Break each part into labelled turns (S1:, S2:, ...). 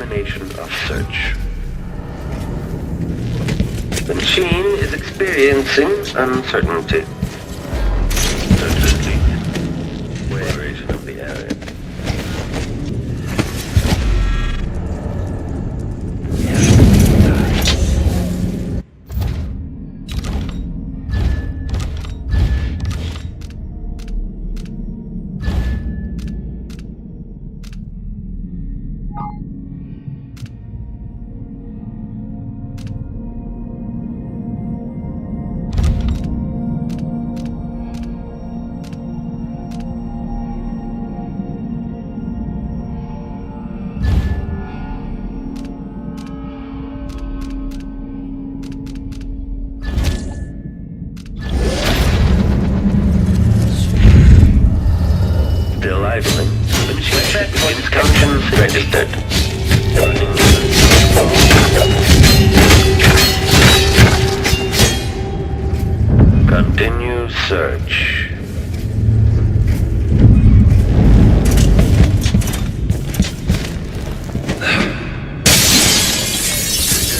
S1: termination of search. The machine is experiencing uncertainty. Search complete. Exploration of the area. Still idling. The machine checkpoint functions registered. Continue search.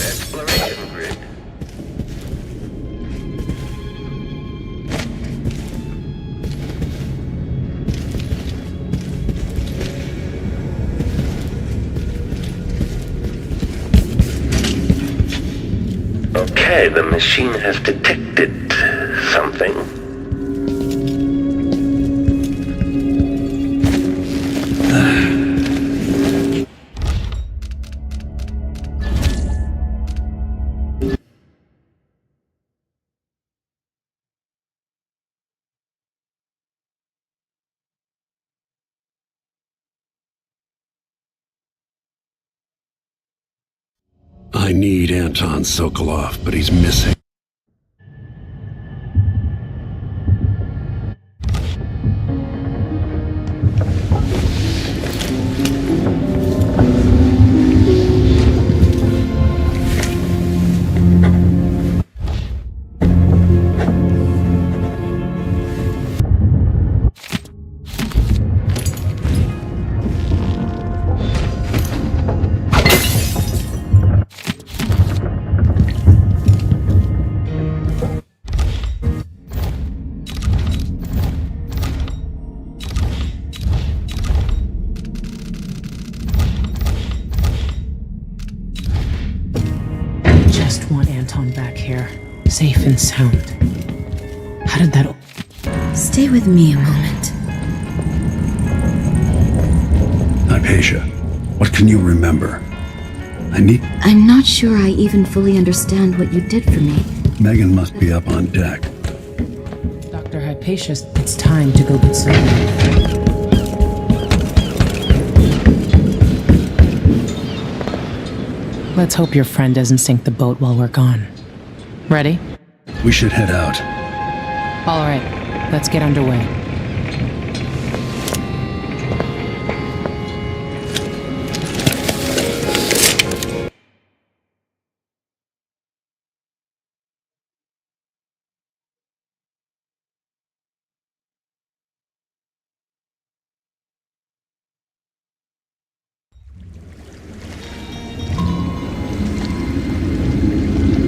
S1: Exploration grid. Okay, the machine has detected something.
S2: I need Anton Sokolov, but he's missing.
S3: Just want Anton back here, safe and sound. How did that...
S4: Stay with me a moment.
S2: Hypatia, what can you remember?
S4: I'm not sure I even fully understand what you did for me.
S2: Megan must be up on deck.
S3: Dr. Hypatia, it's time to go get some. Let's hope your friend doesn't sink the boat while we're gone. Ready?
S2: We should head out.
S3: All right, let's get underway.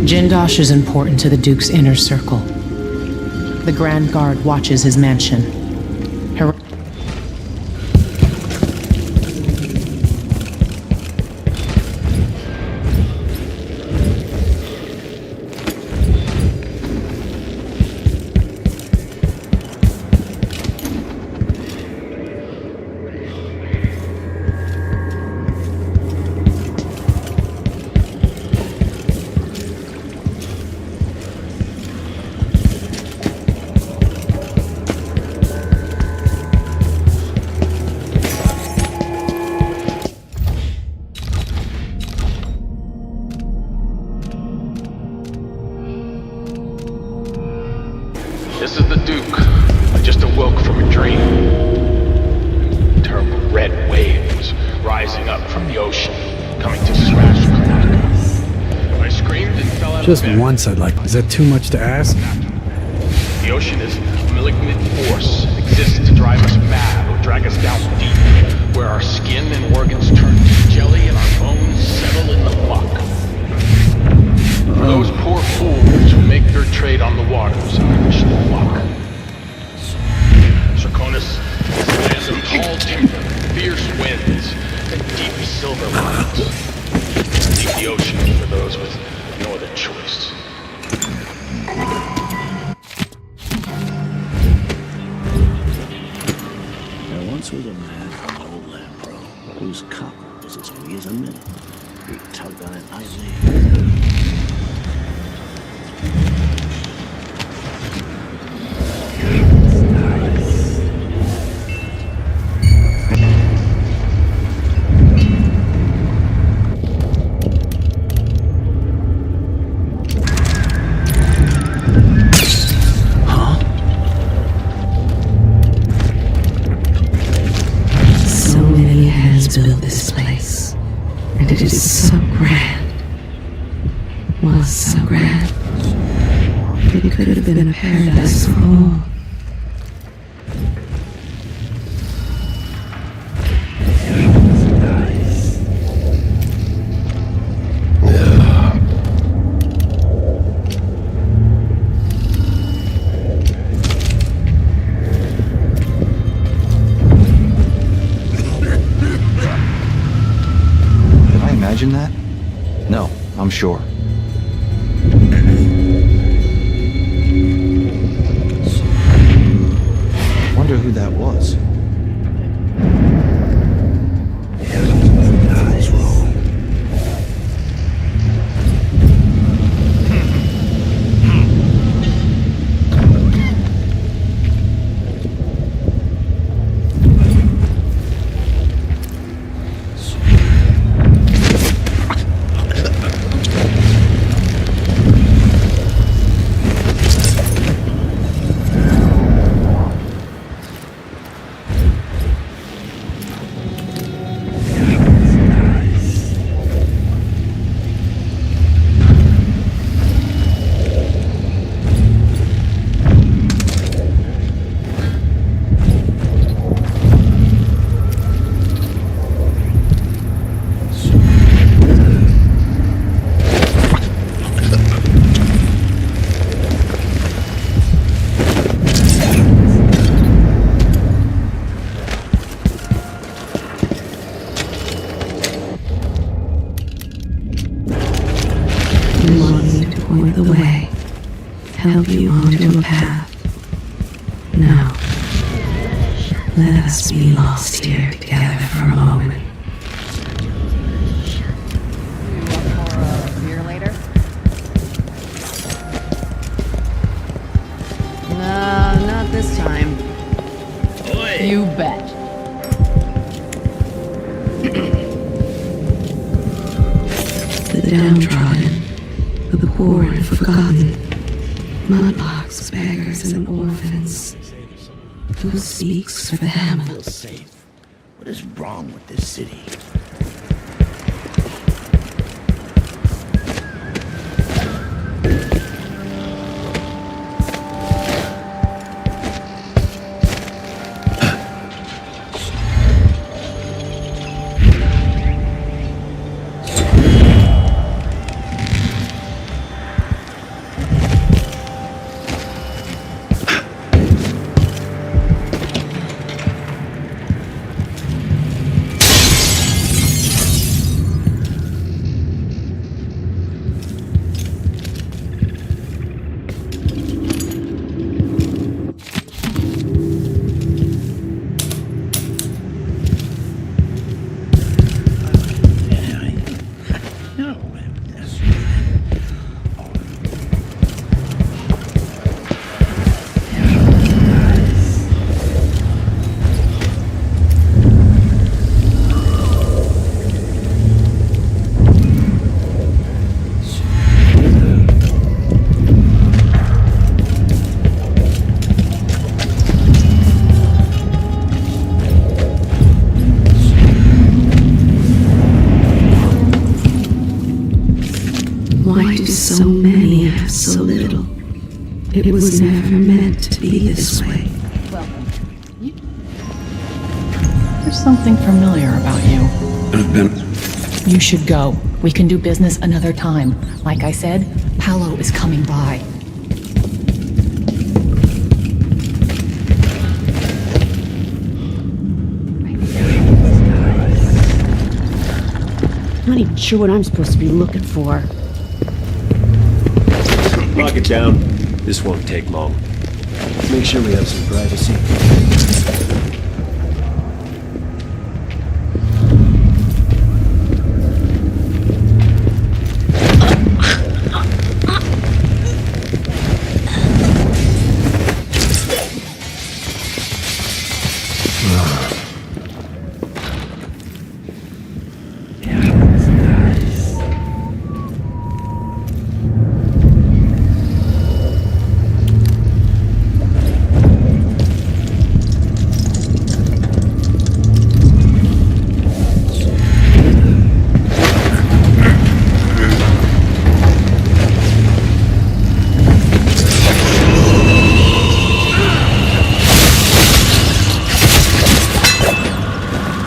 S3: Jindosh is important to the Duke's inner circle. The Grand Guard watches his mansion.
S5: This is the Duke. I just awoke from a dream. Terrible red waves rising up from the ocean, coming to smash Kanaka. I screamed and fell out
S6: Just
S5: of bed.
S6: once, I'd like. Is that too much to ask?
S5: The ocean is a malignant force. It exists to drive us mad or drag us down deep, where our skin and organs turn to jelly and our bones For those poor fools who make their trade on the waters, I wish them luck. Draconis is a land of tall timber, fierce winds, and deep silver mines. Leave the ocean for those with no other choice.
S7: There once was a man from old Lambro whose cock was as free as a minute. He tugged on it nightly.
S8: So many hands built this place, and it is so grand. Was so grand. It could have been a paradise for all.
S9: Did I imagine that? No, I'm sure. Wonder who that was.
S8: Longing to point the way, help you onto a path. Now, let us be lost here together for a moment.
S10: Beer later? No, not this time. You bet.
S8: The downtrodden, the poor and forgotten, mudlarks, beggars, and orphans. Who speaks for them?
S7: Feel safe. What is wrong with this city?
S8: Why do so many have so little? It was never meant to be this way.
S3: There's something familiar about you.
S2: I've been...
S3: You should go. We can do business another time. Like I said,
S10: Paolo is coming by.
S8: I'm not even sure what I'm supposed to be looking for.
S11: Lock it down. This won't take long. Make sure we have some privacy.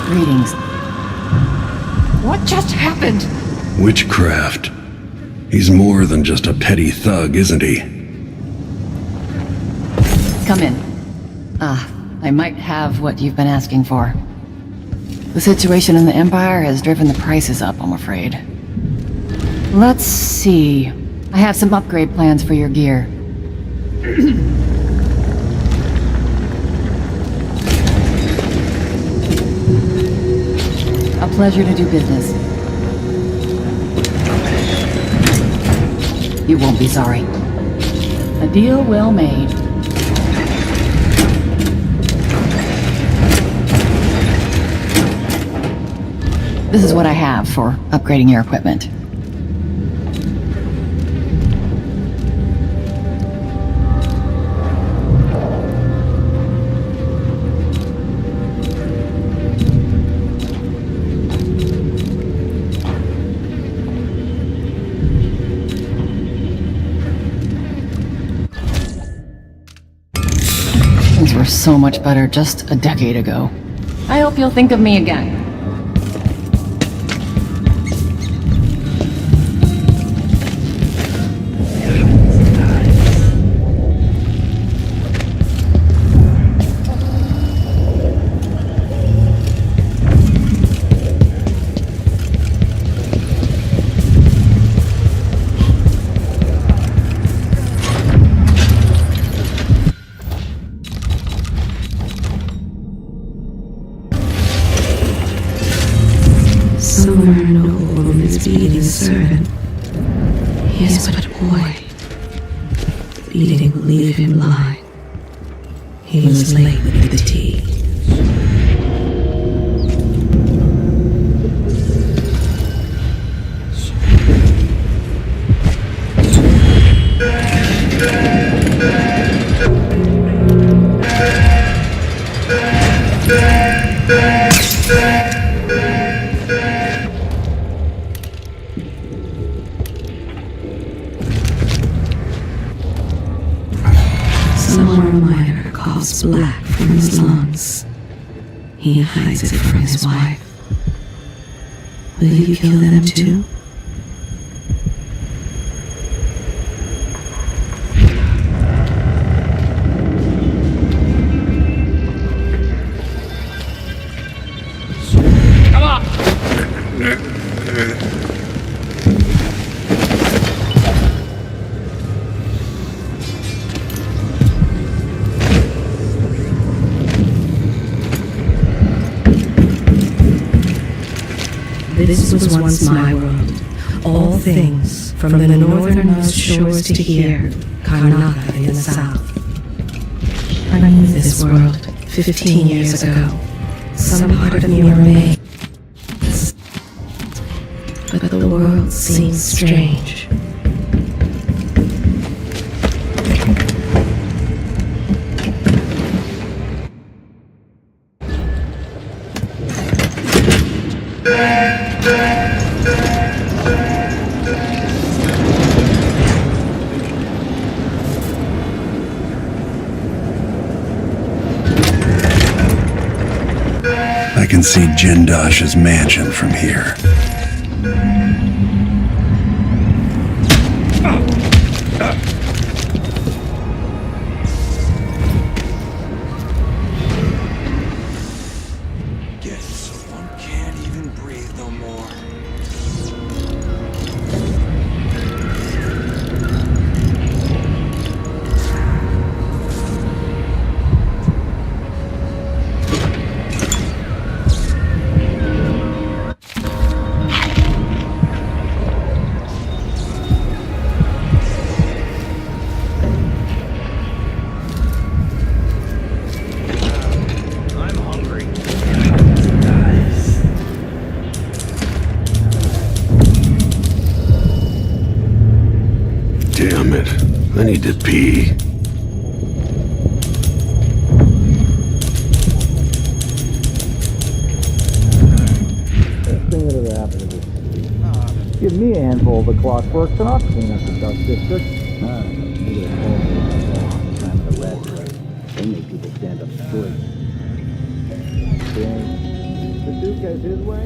S10: Greetings. What just happened?
S2: Witchcraft. He's more than just a petty thug, isn't he?
S10: Come in. I might have what you've been asking for. The situation in the Empire has driven the prices up, I'm afraid. Let's see. I have some upgrade plans for your gear. A pleasure to do business. You won't be sorry. A deal well made. This is what I have for upgrading your equipment. Things were so much better just a decade ago. I hope you'll think of me again.
S8: Somewhere an old woman is beating a servant. He is but a boy. Beating will leave him blind. He was late with the tea. Somewhere a miner coughs black from his lungs. He hides it from his wife. Will you kill them too? This was once my world. All things, from the northernmost shores to here, Karnataka in the south. I knew this world 15 years ago. Some part of me remains. But the world seems strange.
S2: I can see Jindash's mansion from here. I need to pee.
S12: Thing that ever happened to this city. Give me a handful of the clockworks and I'll clean up the dust district. Maybe the whole time of the rat race. They make people stand up straight. The Duke has his way.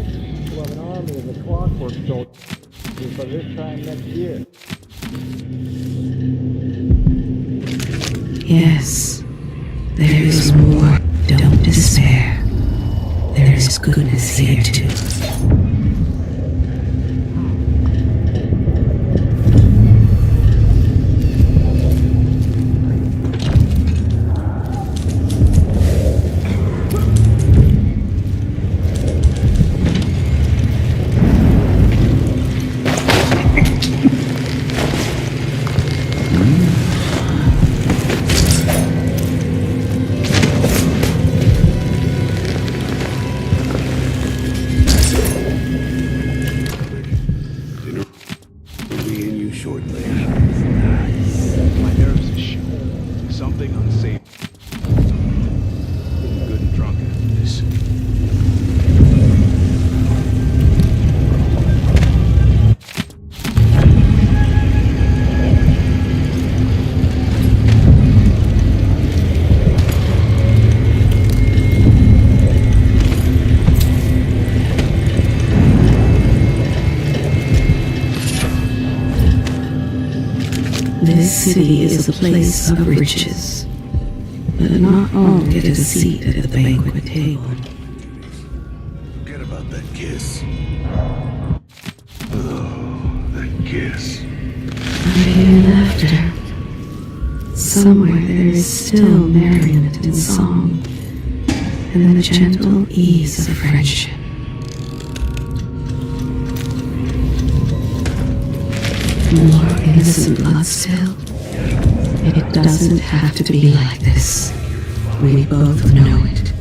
S12: We'll have an army of the clockwork soldiers by this time next year.
S8: Yes, there is more. Don't despair. There is goodness here too. This city is a place of riches, but not all get a seat at the banquet table.
S2: Forget about that kiss. Oh, that kiss.
S8: And even after, somewhere there is still merriment and song, and the gentle ease of friendship. More innocent blood still. It doesn't have to be like this. We both know it.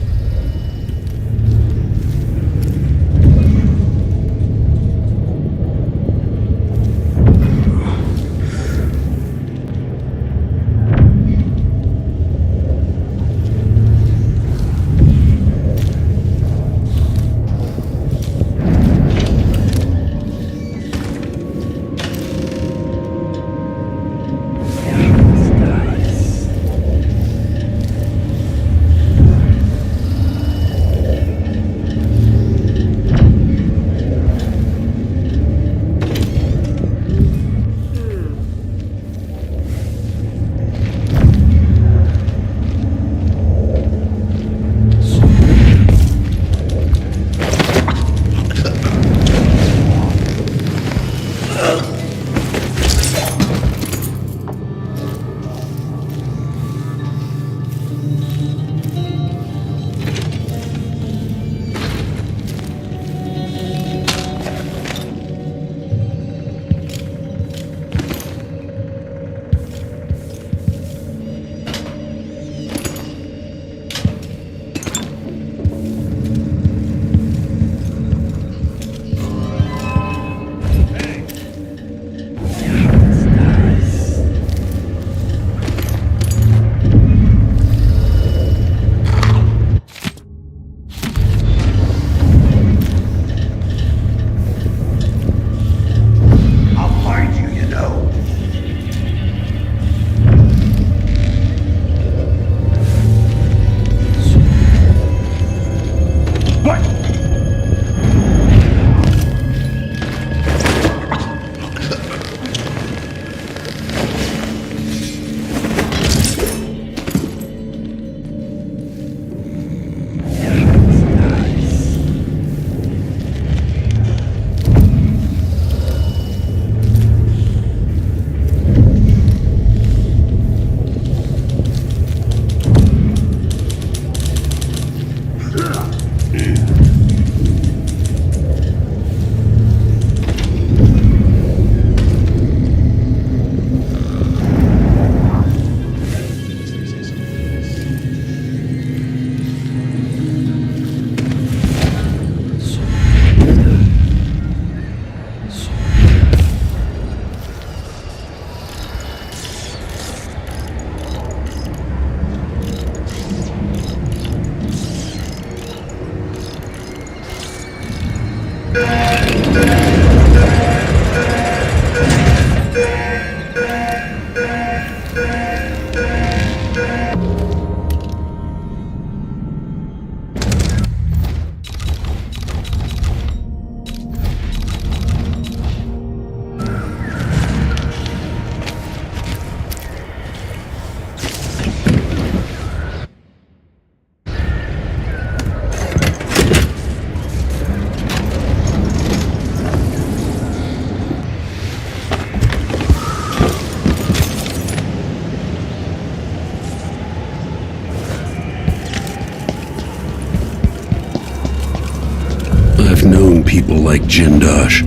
S2: like Jindosh.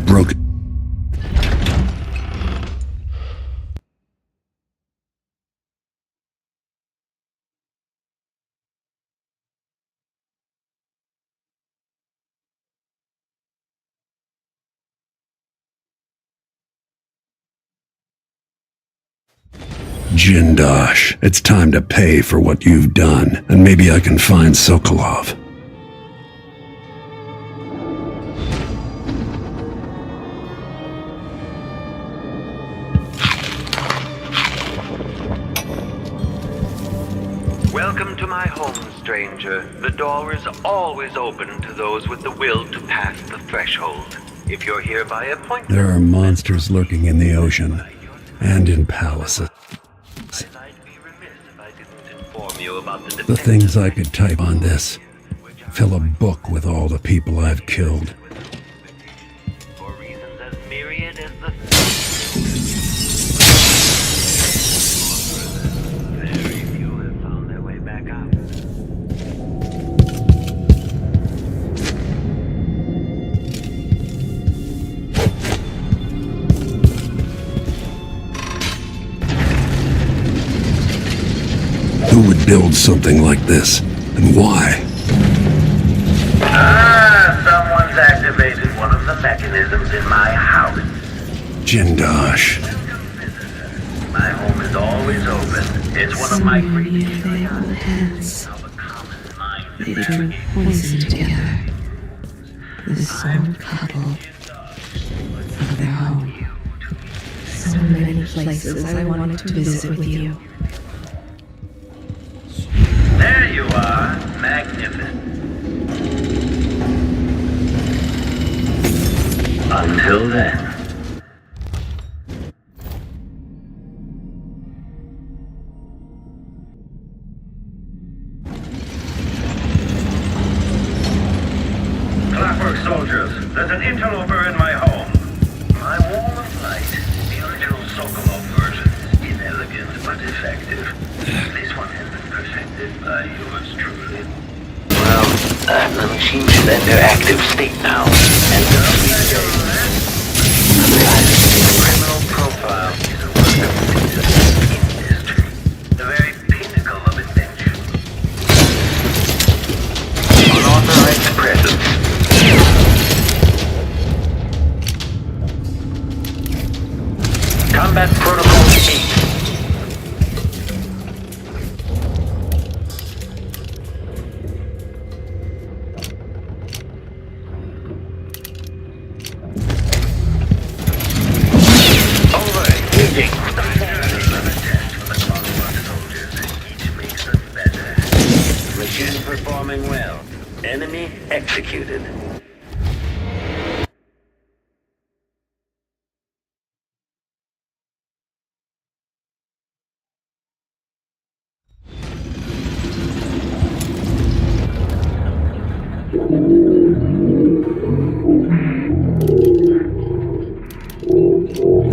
S2: Broke. Jindosh, it's time to pay for what you've done, and maybe I can find Sokolov.
S1: Welcome to my home, stranger. The door is always open to those with the will to pass the threshold. If you're here by appointment...
S2: There are monsters lurking in the ocean, and in palaces. The things I could type on this. Fill a book with all the people I've killed.
S1: For reasons as myriad as the... Very few have found their way back out.
S2: Who would build something like this, and why?
S1: Someone's activated one of the mechanisms in my house.
S2: Jindosh.
S1: My home is always open. It's one of my greatest...
S8: hands. They drink poison together. The soul cuddle for their home. So many places I wanted to visit with you.
S1: There you are. Magnificent. Until then. Clockwork soldiers, there's an interloper in my home. My wall of light, the original Sokolov version, inelegant but effective. This one has been perfected by yours truly. Well, the machine should enter active state now. And criminal profile is a work of industry. The very pinnacle of invention. Unauthorized presence. Combat Protocol 8. Machine performing well. Enemy executed.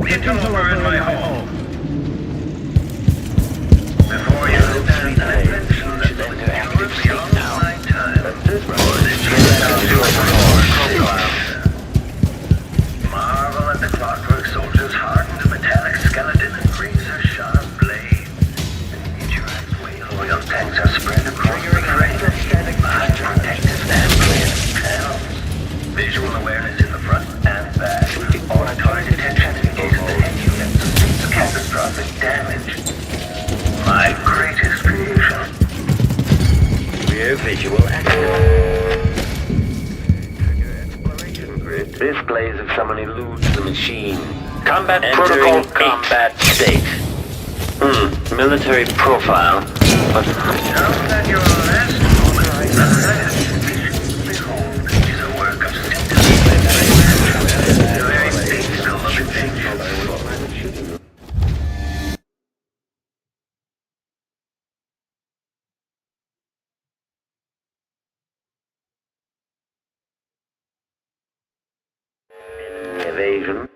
S1: Interloper in my home. Before you stand an invention that will enter beyond my time. Marvel at the clockwork soldier's hardened metallic skeleton and razor-sharp blade. Interacts way loyal tanks are spread across the frame. Behind protective and clear panels. Visual awareness in the front and back. Auditory detection indicates the head unit sustains catastrophic damage. My greatest creation. Rear visual active. Exploration grid. Displays if someone eludes the machine. Combat protocol combat state. Military profile. But now that you're last behold, is a work of the very pinnacle of invention. Evasion.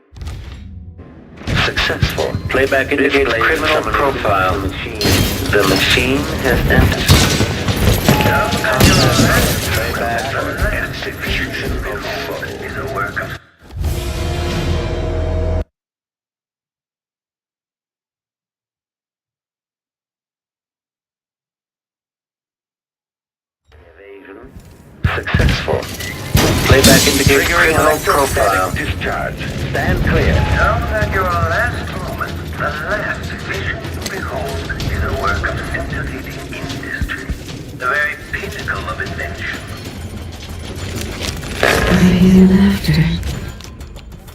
S1: Successful. Playback indicates criminal profile. The machine has entered. Playback execution of foe. work of evasion. Successful. Playback indicates criminal profile. Discharge. Stand clear. Now that your last moment, the last vision you behold is a work of scintillating industry. The very pinnacle of invention.
S8: I hear laughter.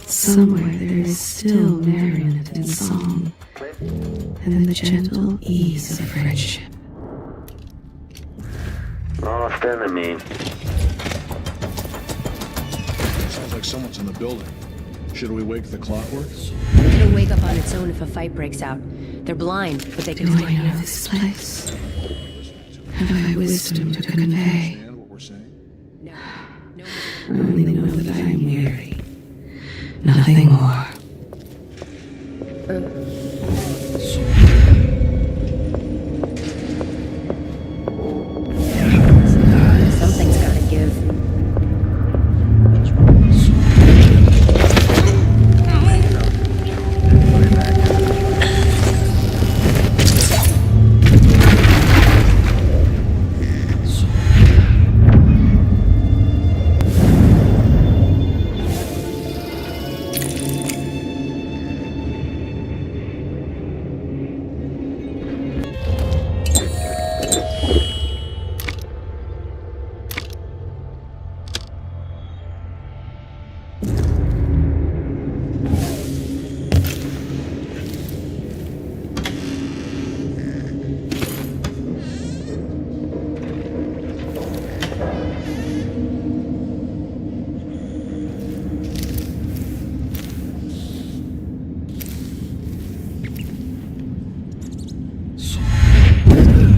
S8: Somewhere there is still merriment and song, and the gentle ease of friendship.
S1: Lost enemy.
S13: Sounds like someone's in the building. Should we wake the clockworks?
S14: It'll wake up on its own if a fight breaks out. They're blind, but they can
S8: Do I know this place? Have I wisdom to convey? I only know that I am weary. Nothing more.
S14: Something's gotta give.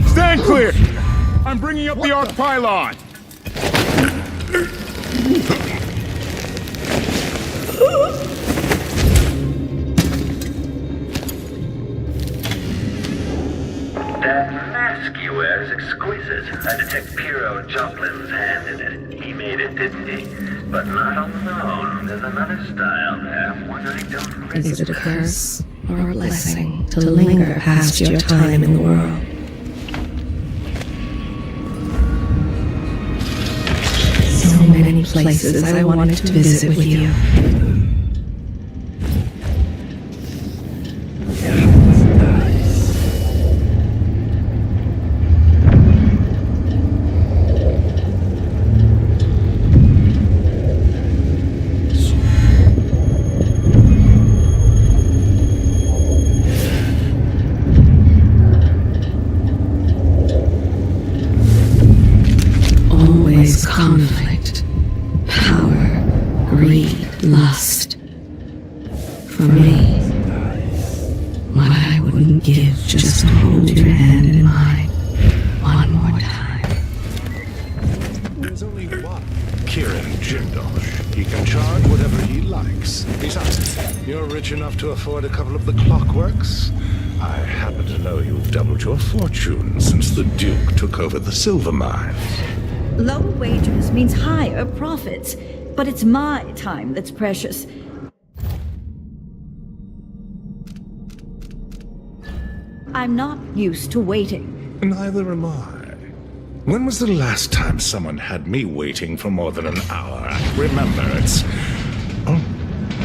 S15: Stand clear! I'm bringing up the arc pylon!
S1: That mask you wear is exquisite. I detect Piero Joplin's hand in it. He made it, didn't he? But not alone. There's another style there. One I don't
S8: Is it a curse or a blessing to linger past your time in the world? So many places I wanted to visit with you. Always conflict, power, greed, lust. For me, what I wouldn't give just to hold your hand in mine one more time.
S13: There's only one Kieran Jindosh. He can charge whatever he likes. Besides, you're rich enough to afford a couple of the clockworks. I happen to know you've doubled your fortune since the Duke took over the silver mines.
S16: Lower wages means higher profits, but it's my time that's precious. I'm not used to waiting.
S13: Neither am I. When was the last time someone had me waiting for more than an hour? Remember, it's... Oh,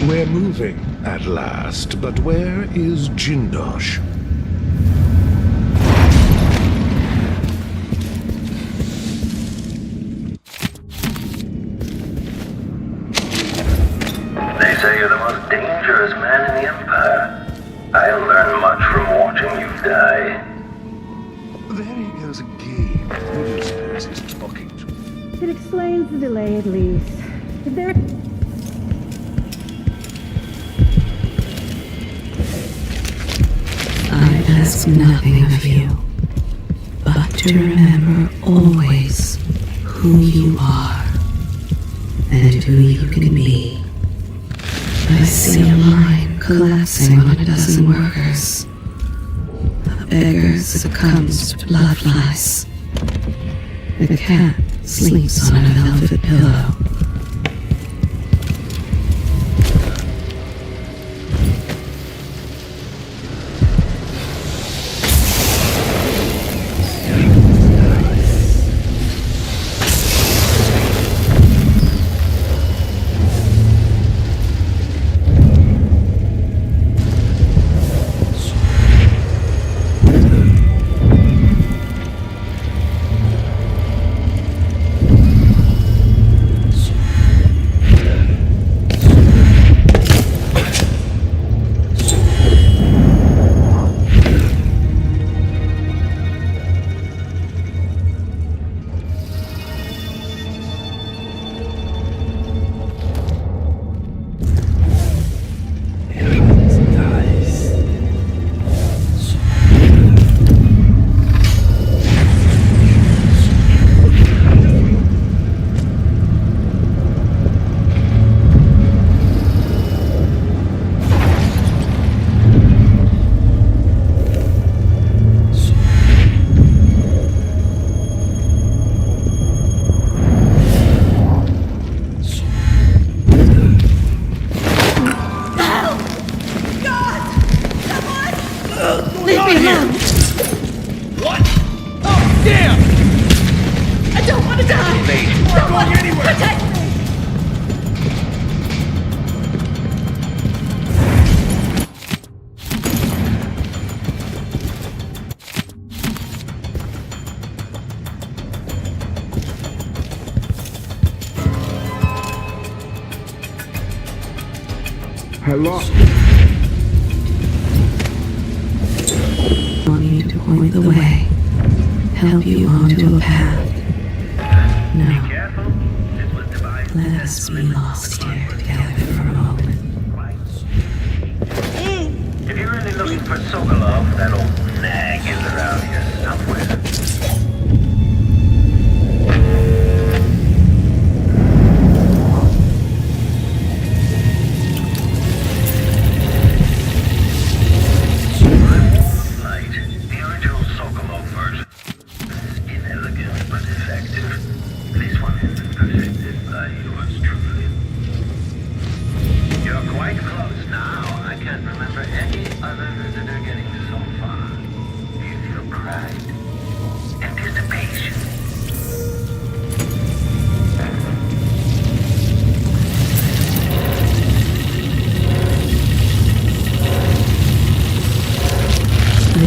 S13: we're moving at last, but where is Jindosh?
S1: They say you're the most dangerous man in the Empire. I'll learn much from watching you die.
S13: There he goes again. Who do you suppose he's talking to?
S16: It explains the delay at least. If there...
S8: I ask nothing of you, but to remember always who you are and who you can be. I see a line collapsing on a dozen workers. A beggar succumbs to blood flies. A cat sleeps on a velvet pillow.
S15: Hello?
S8: I want you to point the way, help you onto a path. Now, let us be lost here together for a moment.
S1: If you're really looking for Sokolov, that old nag is around here somewhere. The original Sokolov version is inelegant but effective. This one has been perfected by yours truly. You're quite close now. I can't remember any other visitor getting so far. Do you feel pride? Anticipation?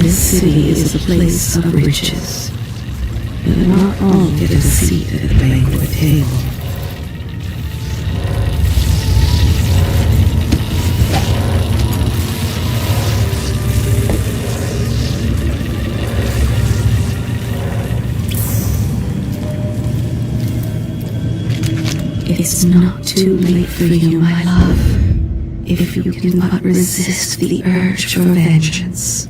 S8: This city is a place of riches, but not all get a seat at the banquet table. It's not too late for you, my love, if you can but resist the urge for vengeance.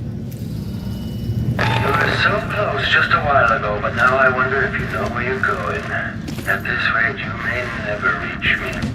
S1: You were so close just a while ago, but now I wonder if you know where you're going. At this rate, you may never reach me.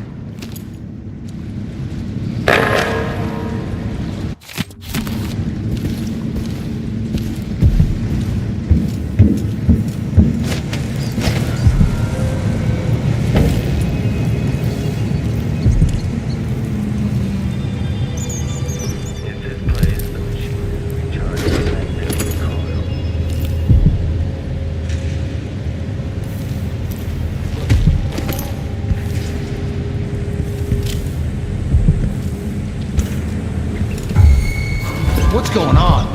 S7: What's going on?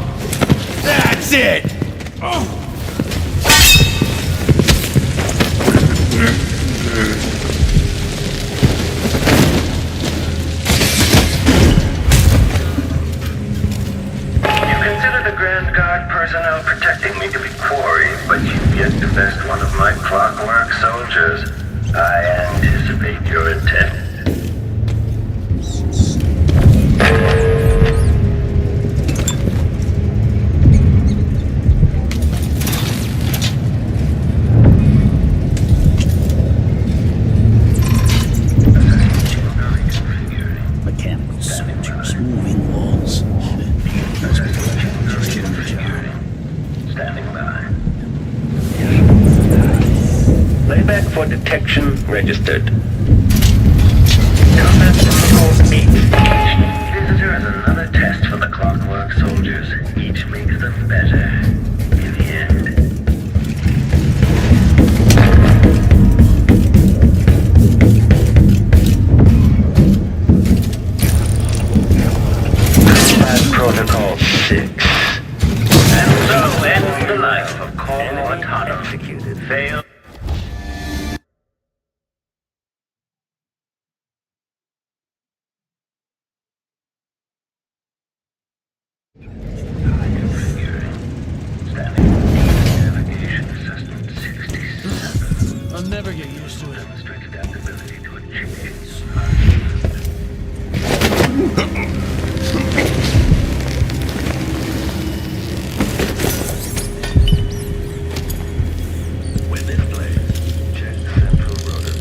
S15: That's it!
S1: Grand Guard personnel protecting me to be quarried, but you've yet to best one of my clockwork soldiers. I anticipate your intent.
S7: Mechanical soldiers, moving walls.
S1: Standing by. Layback for detection registered. Combat protocol meet. Each visitor is another test for the clockwork soldiers. Each makes them better. In the end. Combat protocol 6. And so ends the life of Call Autonomy. Executed. Failed. Navigation assessment 67.
S7: I'll never get used to it.
S1: Demonstrate adaptability to a change. With this place, check central rotor.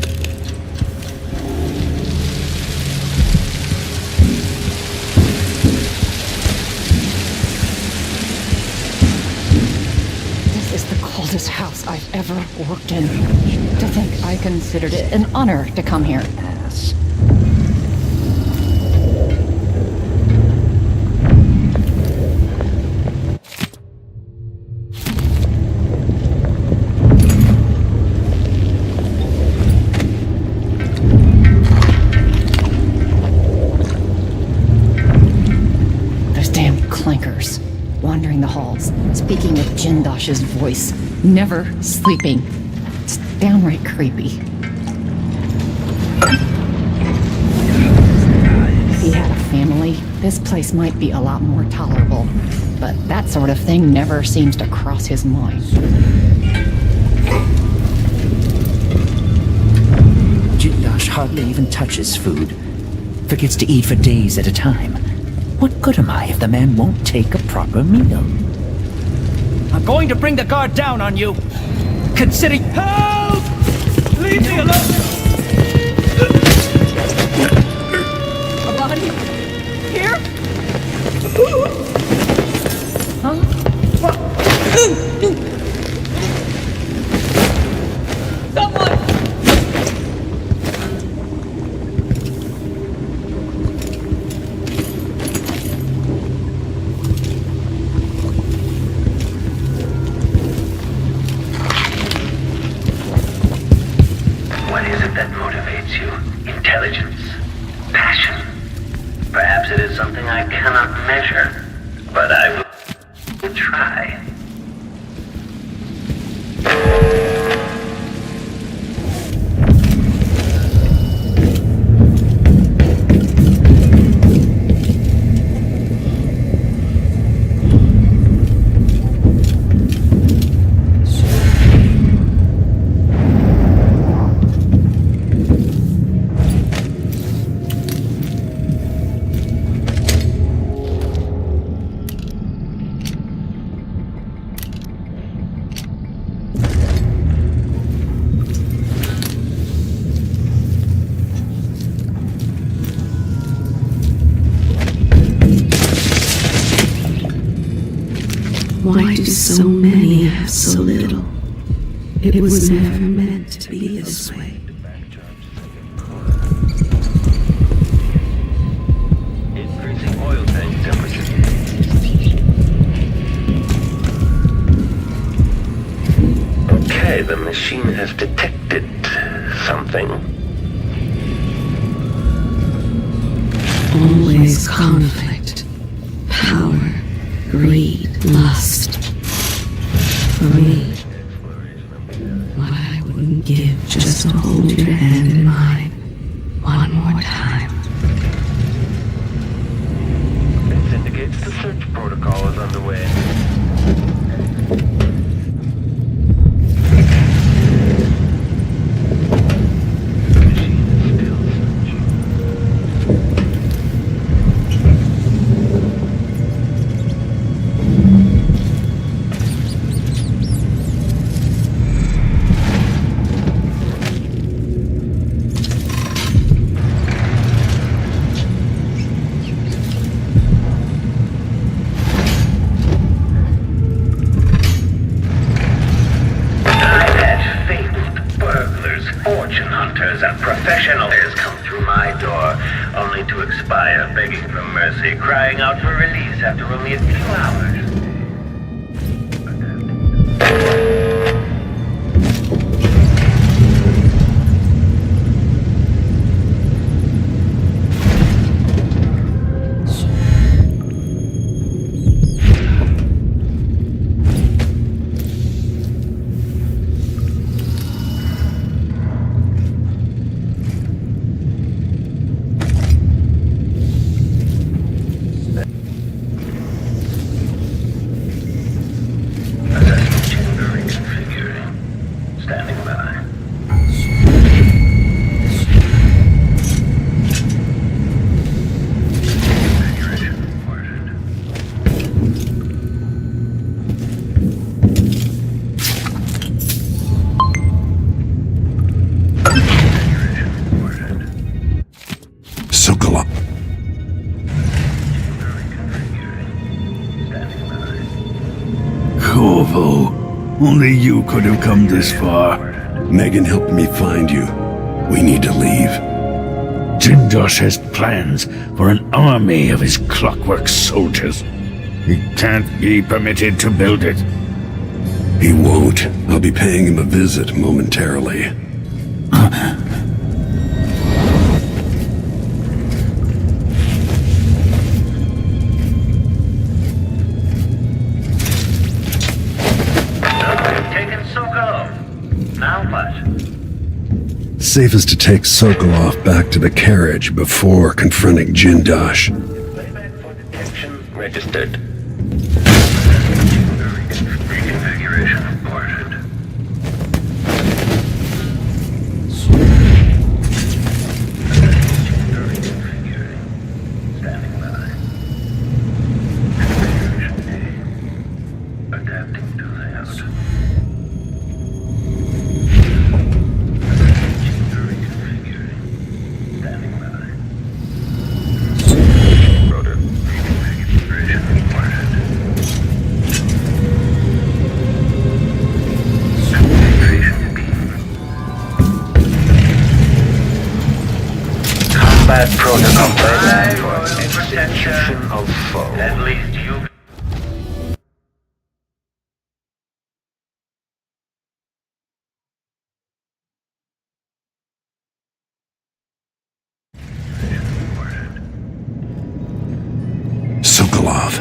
S10: This is the coldest house I've ever worked in. To think I considered it an honor to come here. Ass. Those damn clankers. Wandering the halls, speaking with Jindosh's voice, never sleeping. It's downright creepy. If he had a family This place might be a lot more tolerable, but that sort of thing never seems to cross his mind.
S17: Jindosh hardly even touches food. Forgets to eat for days at a time. What good am I if the man won't take a proper meal? I'm going to bring the guard down on you. Consider... Help! Leave me alone!
S10: A body? Here? Huh? Someone!
S1: What is it that motivates you? Intelligence? Passion? Perhaps it is something I cannot measure, but I will try.
S8: Why do so many have so little? It was never meant to be this way.
S1: Increasing oil tank temperature. Okay, the machine has detected something.
S8: Always conflict, power, greed, lust. For me, what I wouldn't give just to hold your hand in mine one more time.
S1: This indicates the search protocol is underway. Fortune hunters and professionals come through my door, only to expire begging for mercy, crying out for release after only a few hours. Standing by.
S2: Sokola.
S18: Corvo, only you could have come this far.
S2: Megan helped me find you. We need to leave.
S18: Jindosh has plans for an army of his clockwork soldiers. He can't be permitted to build it.
S2: He won't. I'll be paying him a visit momentarily.
S1: Now what?
S2: Safest to take Sokolov back to the carriage before confronting Jindosh.
S1: registered. Reconfiguration reported. Standing by. Configuration A. Adapting to layout. Reconfiguring. Standing by. Rotor. Reconfiguration reported. Configuration B. Combat protocol playback for execution of foe. At least you.
S2: Sokolov.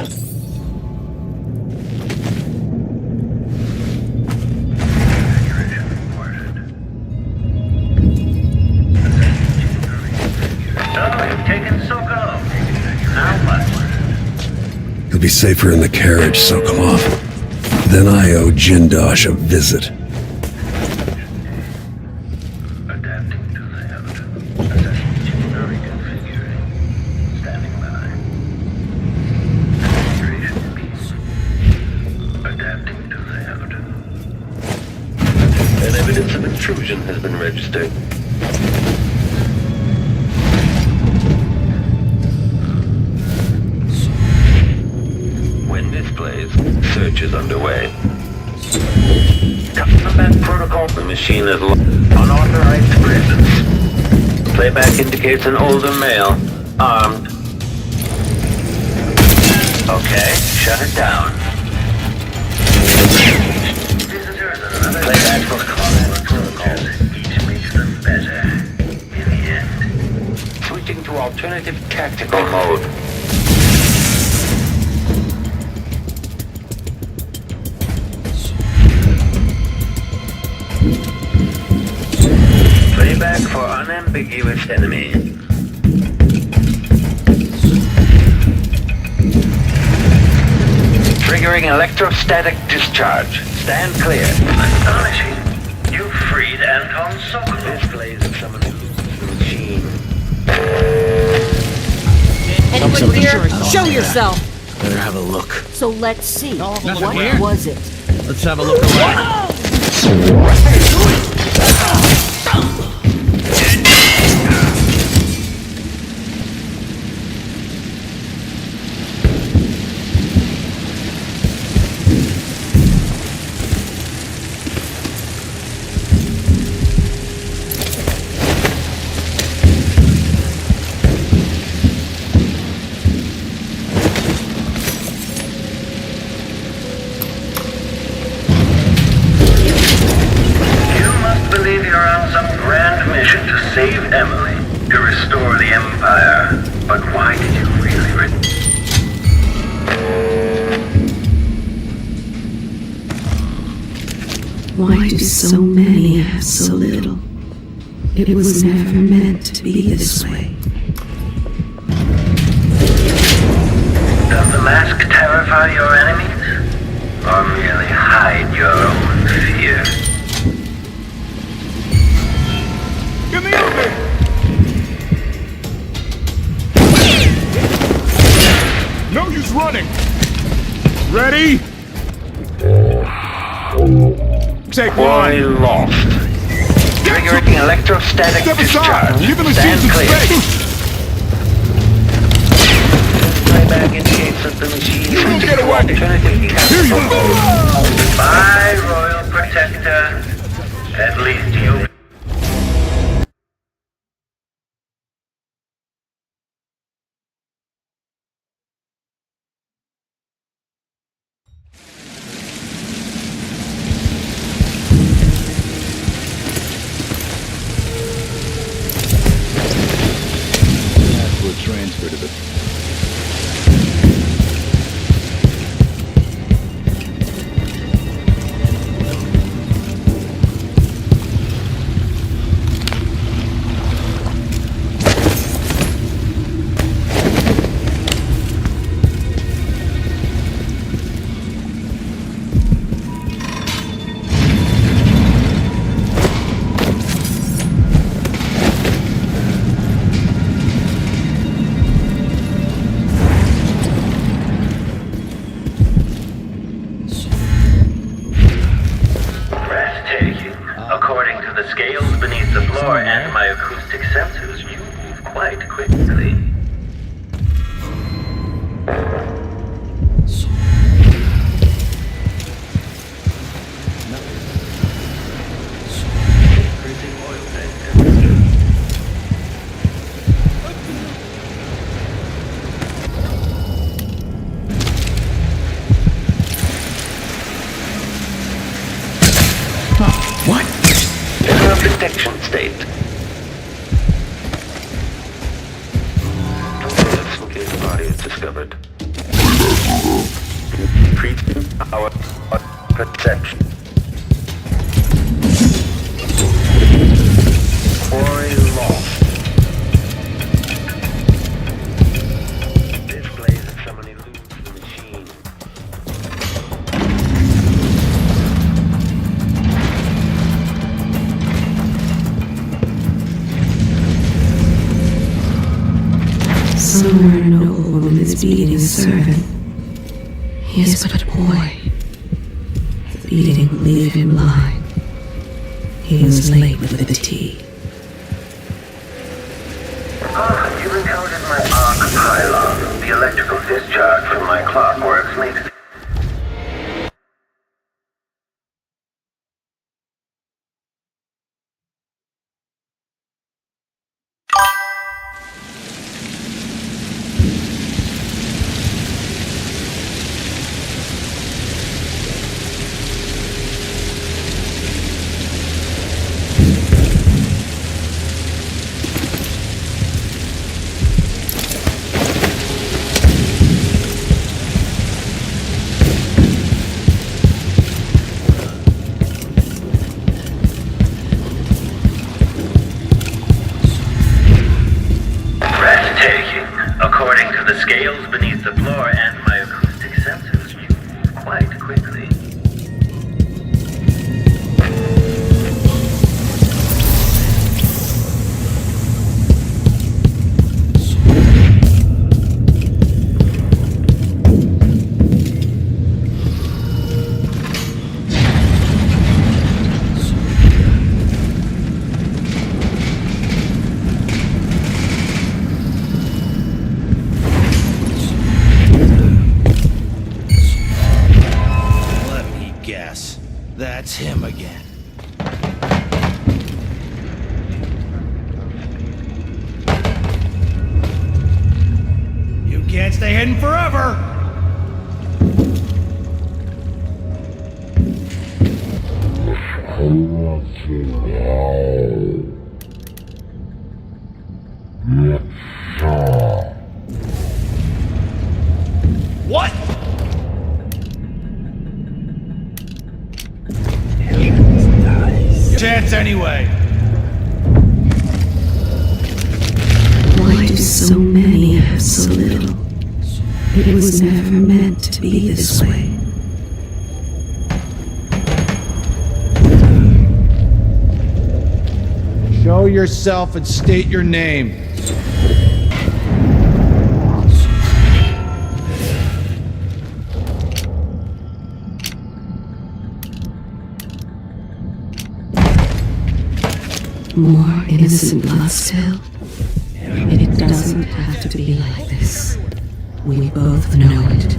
S1: You've taken Sokolov. How much?
S2: You'll be safer in the carriage, Sokolov. Then I owe Jindosh a visit.
S1: Adapting to layout. Reconfiguring. Standing by. Configuration piece. Adapting to layout. And evidence of intrusion has been registered. When this plays, search is underway. Combat protocol. The machine is unauthorized presence. Playback indicates an older male, armed. Okay, shut it down. Playback for combat protocol. Each makes them better. In the end. Switching to alternative tactical mode. Playback for unambiguous enemy. Triggering electrostatic discharge. Stand clear. Astonishing. You freed Anton Sokolov. This plays of someone who loses the machine.
S16: Anyone here? Show yourself!
S7: Better have a look.
S16: So let's see. What
S7: here.
S16: was it?
S7: Let's have a look around.
S1: Save Emily, to restore the Empire. But why did you really
S8: Why do so many have so little? It was never meant to be this way.
S1: Does the mask terrify your enemies? Or merely hide your own fear?
S13: Get me up there! No use running! Ready? Take one.
S1: Lost. Triggering electrostatic
S13: Step
S1: discharge.
S13: aside! Give the machine
S1: Stand
S13: some
S1: clear.
S13: space!
S1: Playback indicates that the machine
S13: You won't get away! Here you go!
S1: Goodbye, Royal Protector. At least you...
S12: Transfer to the...
S1: Breathtaking. According to the scales beneath the floor and my acoustic sensors, you move quite quickly.
S17: What?
S1: Interrupted detection state. In case the body is discovered. Increasing our perception. Quarry lost. Displays if somebody loses the machine.
S8: Somewhere a noble woman is beating a servant. He is but a boy. The beating will leave him blind. He was late with the tea.
S1: You've encountered my arc pylon. The electrical discharge from my clockworks makes breathtaking. According to the scales beneath the floor and my acoustic sensors, you move quite quickly.
S15: Let me guess. That's him again. You can't stay hidden forever! What? Chance anyway.
S8: Why do so many have so little? It was never meant to be this way.
S19: Show yourself and state your name.
S8: More innocent blood still? It doesn't have to be like this. We both know it.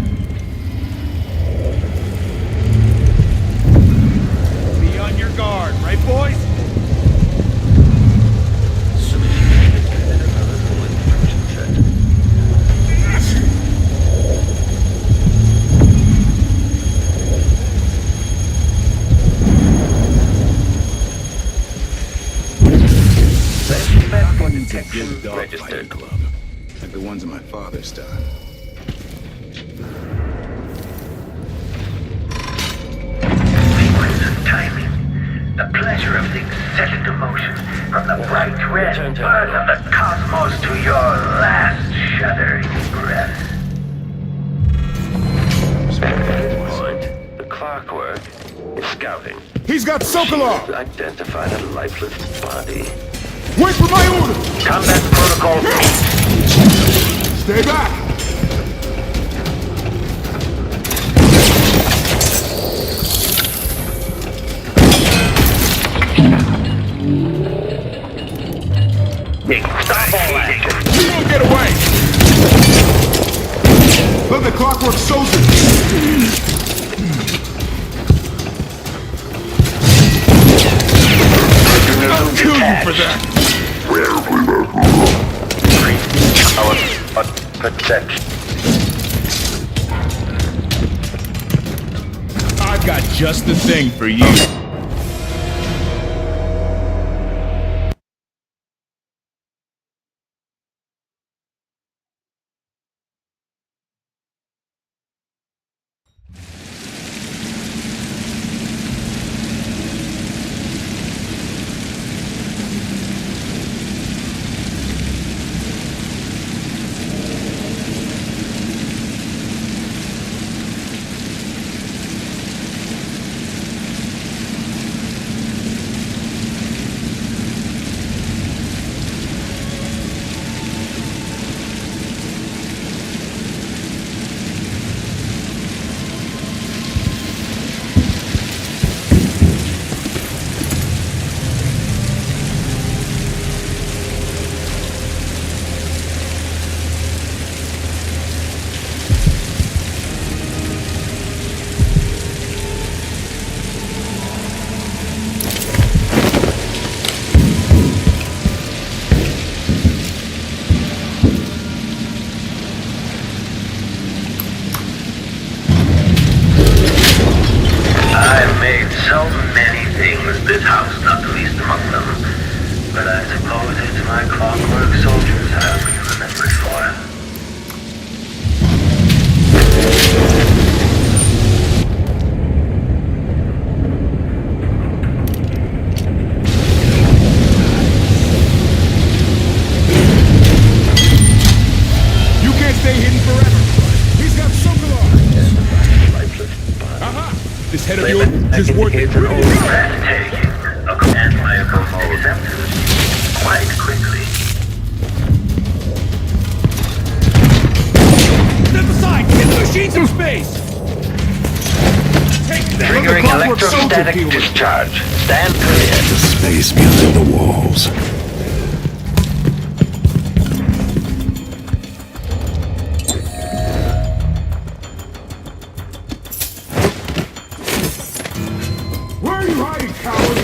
S15: Be on your guard, right, boys?
S13: Good dog
S1: Registered.
S13: fighting club, like the ones in my father's time.
S1: Sequence of timing. The pleasure of things set into motion. From the bright red birth of the cosmos to your last shuddering breath. Point. The clockwork is scouting.
S13: He's got Sokolov!
S1: Identified a lifeless body.
S13: Wait for my order!
S1: Combat protocol.
S13: Stay back!
S1: Stop all that!
S15: You won't get away! Let the clockwork soldiers! I'll kill you for that!
S1: Our protection.
S15: I've got just the thing for you.
S1: So many things, this house not the least among them. But I suppose it's my clockwork soldiers I'll be remembered for.
S15: You can't stay hidden forever. He's got something on. Aha! This head of yours is worth it.
S1: Breathtaking. And my acceptance quite quickly.
S15: Step aside! Get the machine some space! Take that!
S1: Triggering electrostatic discharge. Stand clear.
S2: The space behind the walls.
S15: Where are you hiding, coward?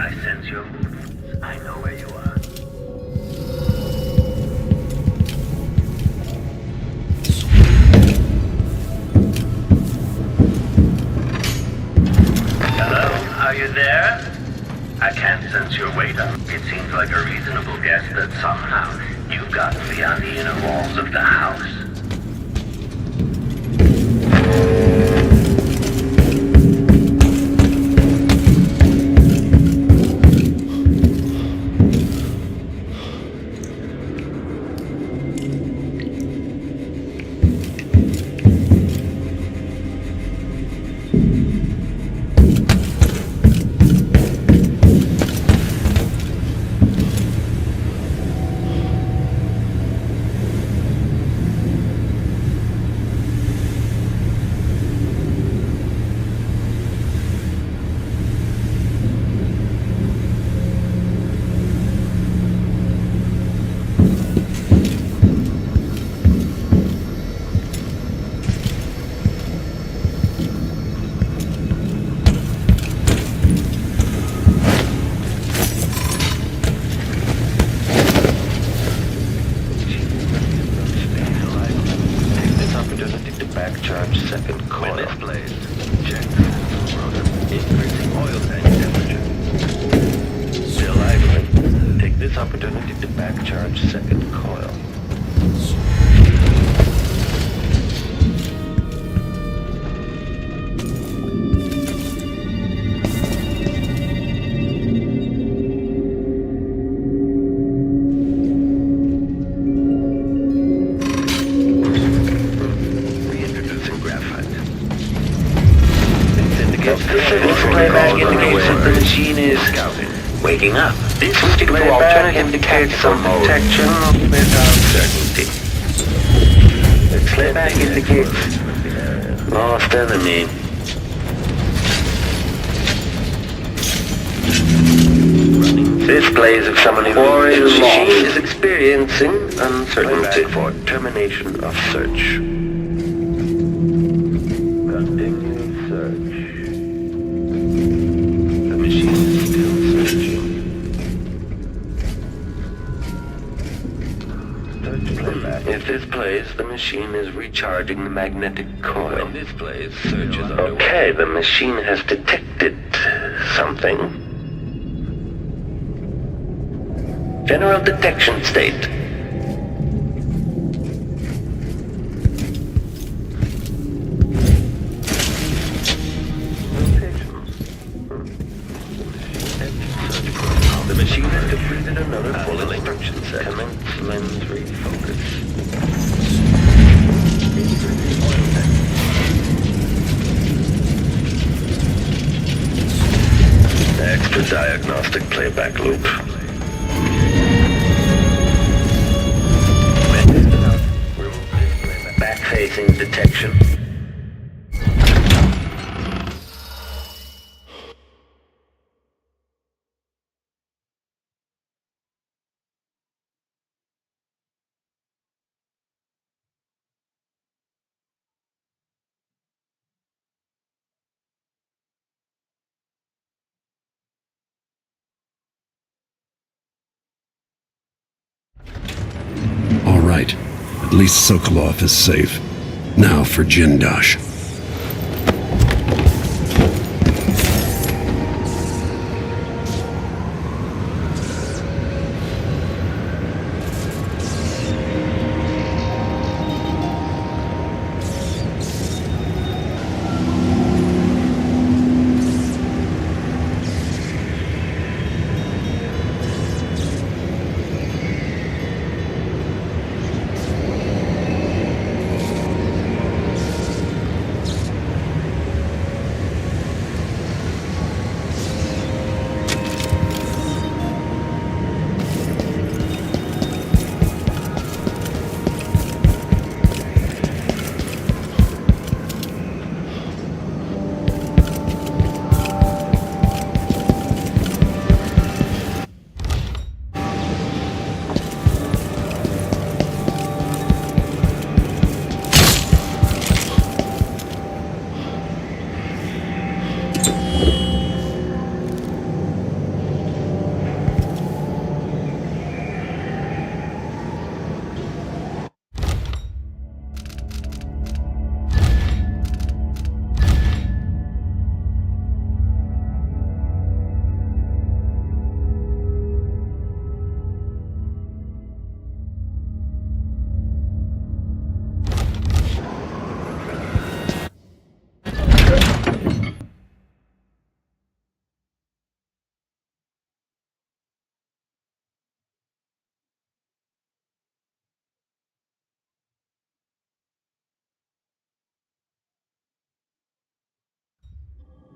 S1: I sense your movements. I know where you are. Hello, are you there? I can't sense your weight up. It seems like a reasonable guess that somehow you've gotten beyond the inner walls of the house. back charge second coil. Reintroducing graphite. This indicates playback indicates that the machine is waking up. This playback indicates some detection without certainty. The playback indicates lost enemy. Displays of someone who machine is experiencing uncertainty for termination of search. Continue search. The machine is still searching. Search playback. If this plays, the machine is recharging the magnetic coil. When this plays, search is underway. Okay, the machine has detected something. General detection state. The machine has completed another full instruction set. Commence lens refocus. Extra diagnostic playback loop. Back-facing detection.
S2: All right. At least Sokolov is safe. Now for Jindosh.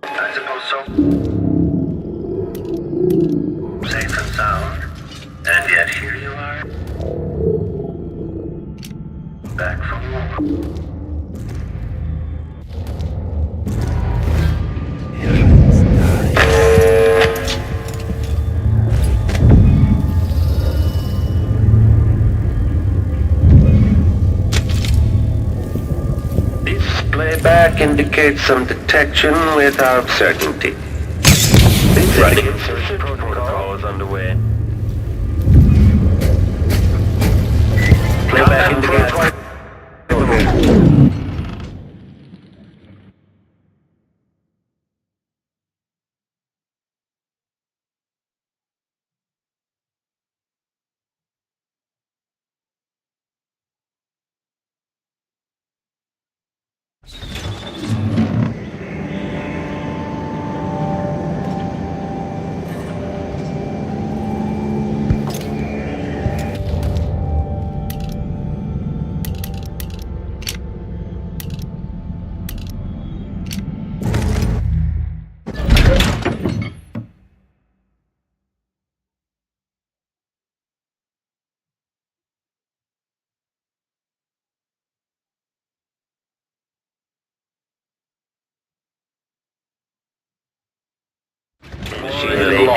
S1: I suppose so. Safe and sound. And yet here you are. Back from war. Playback indicates some detection without certainty. Running insertion protocol is underway. Playback indicates...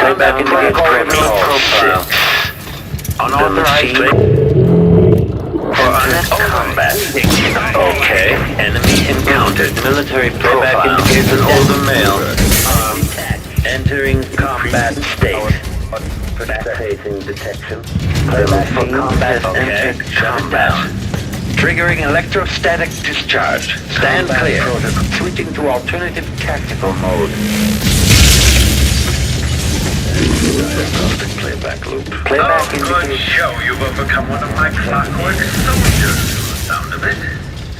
S1: Playback indicates criminal profile. Unauthorized for honest combat. Okay. Enemy encountered. Military playback indicates an older male. Entering combat state. Facing detection. Playback for combat. Entered combat. Triggering electrostatic discharge. Stand clear. Switching to alternative tactical mode. Playback loop. Playback indicates... show you've overcome one of my clockwork soldiers. Sound of it?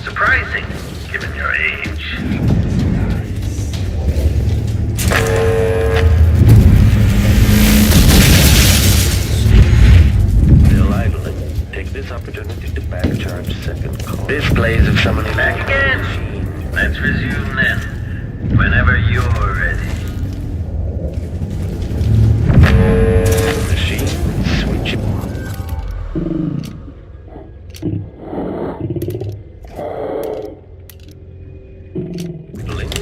S1: Surprising, given your age. Still idling. Take this opportunity to back charge second call. Displays of summoning back again. Let's resume then. Whenever you're ready. Machine switch. Blink.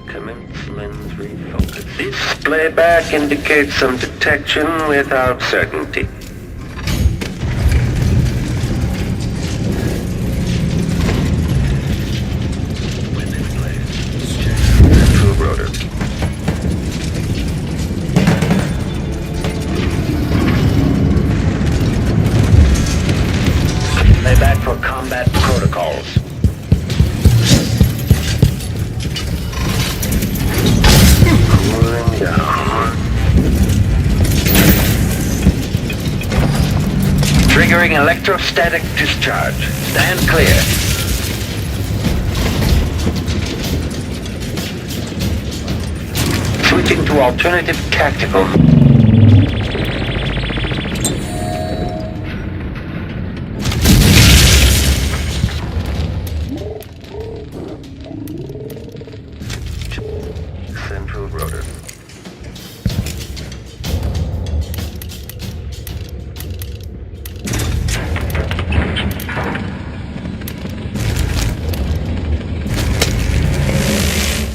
S1: Commence lens refocus. Displayback indicates some detection without certainty. When displayed, check central rotor. Playback for combat protocols. Triggering electrostatic discharge. Stand clear. Switching to alternative tactical. Central rotor.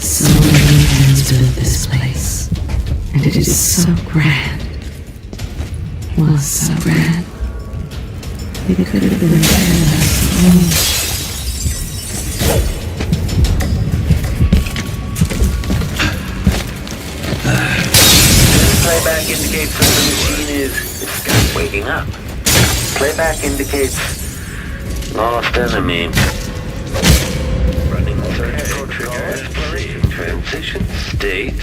S8: So many hands built this place, and it is so grand. Was so grand. It could have been paradise.
S1: Playback indicates that the machine is waking up. Playback indicates lost enemy. Running search protocol exploration. Transition state.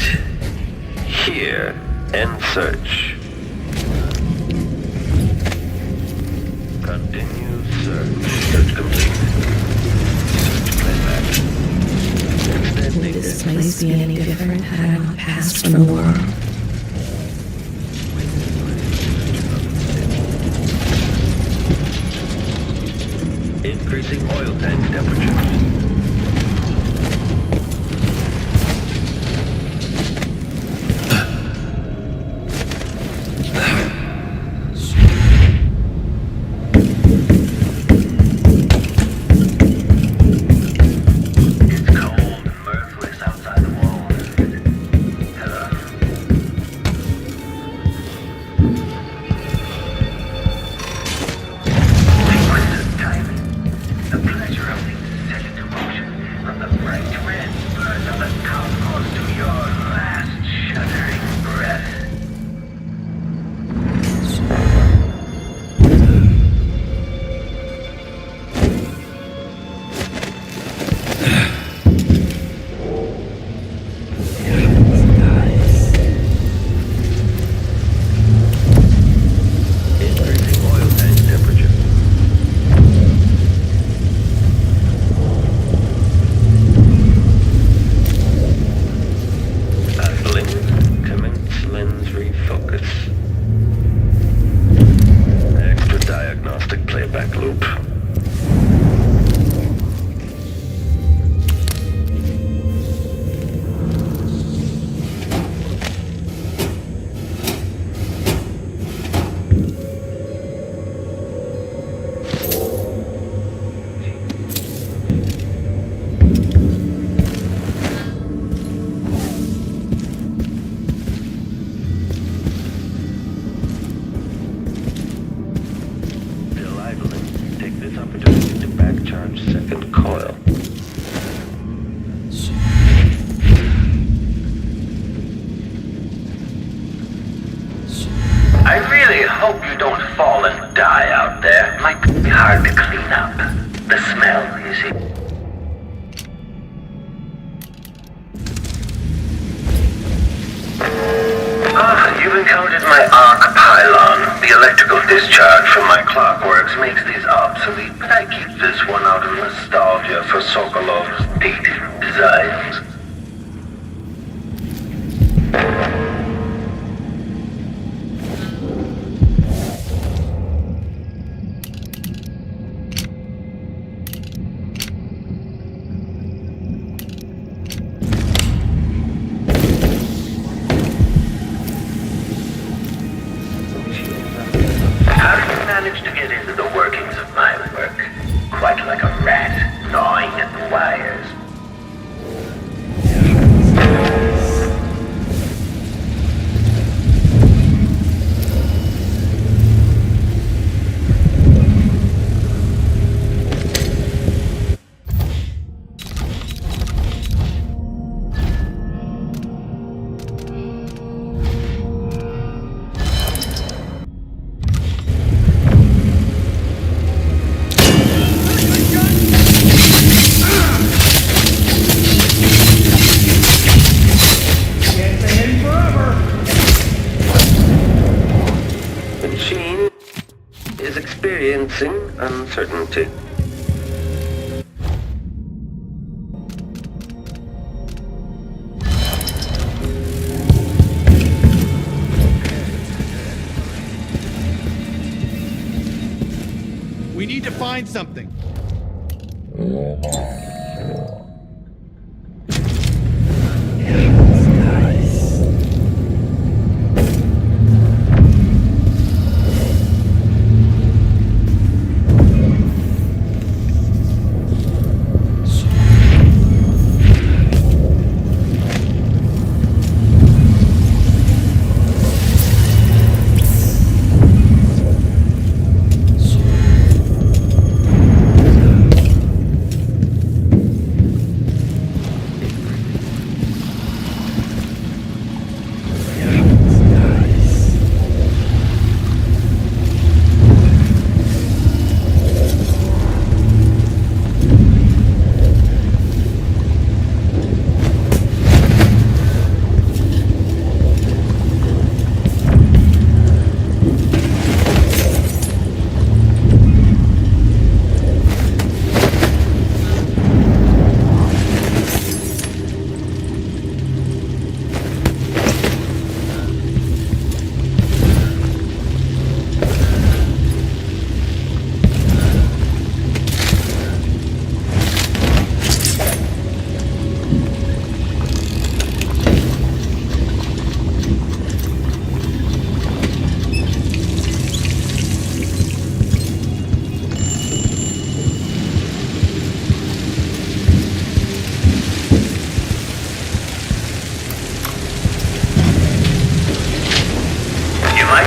S1: Here. End search. Continue search. Search complete. Search playback.
S8: Would this place be any different had I not passed from the world?
S1: Increasing oil tank temperatures. It's cold and mirthless outside the walls. Hello. opportunity to backcharge second coil. I really hope you don't fall and die out there. It might be hard to clean up. The smell, you see. You've encountered my arc pylon. The electrical discharge from my clockworks makes these obsolete, but I keep this one out of nostalgia for Sokolov's dated designs. How did you manage to get into the workings of my work? Quite like a rat, gnawing at the wires. Experiencing uncertainty.
S15: We need to find something.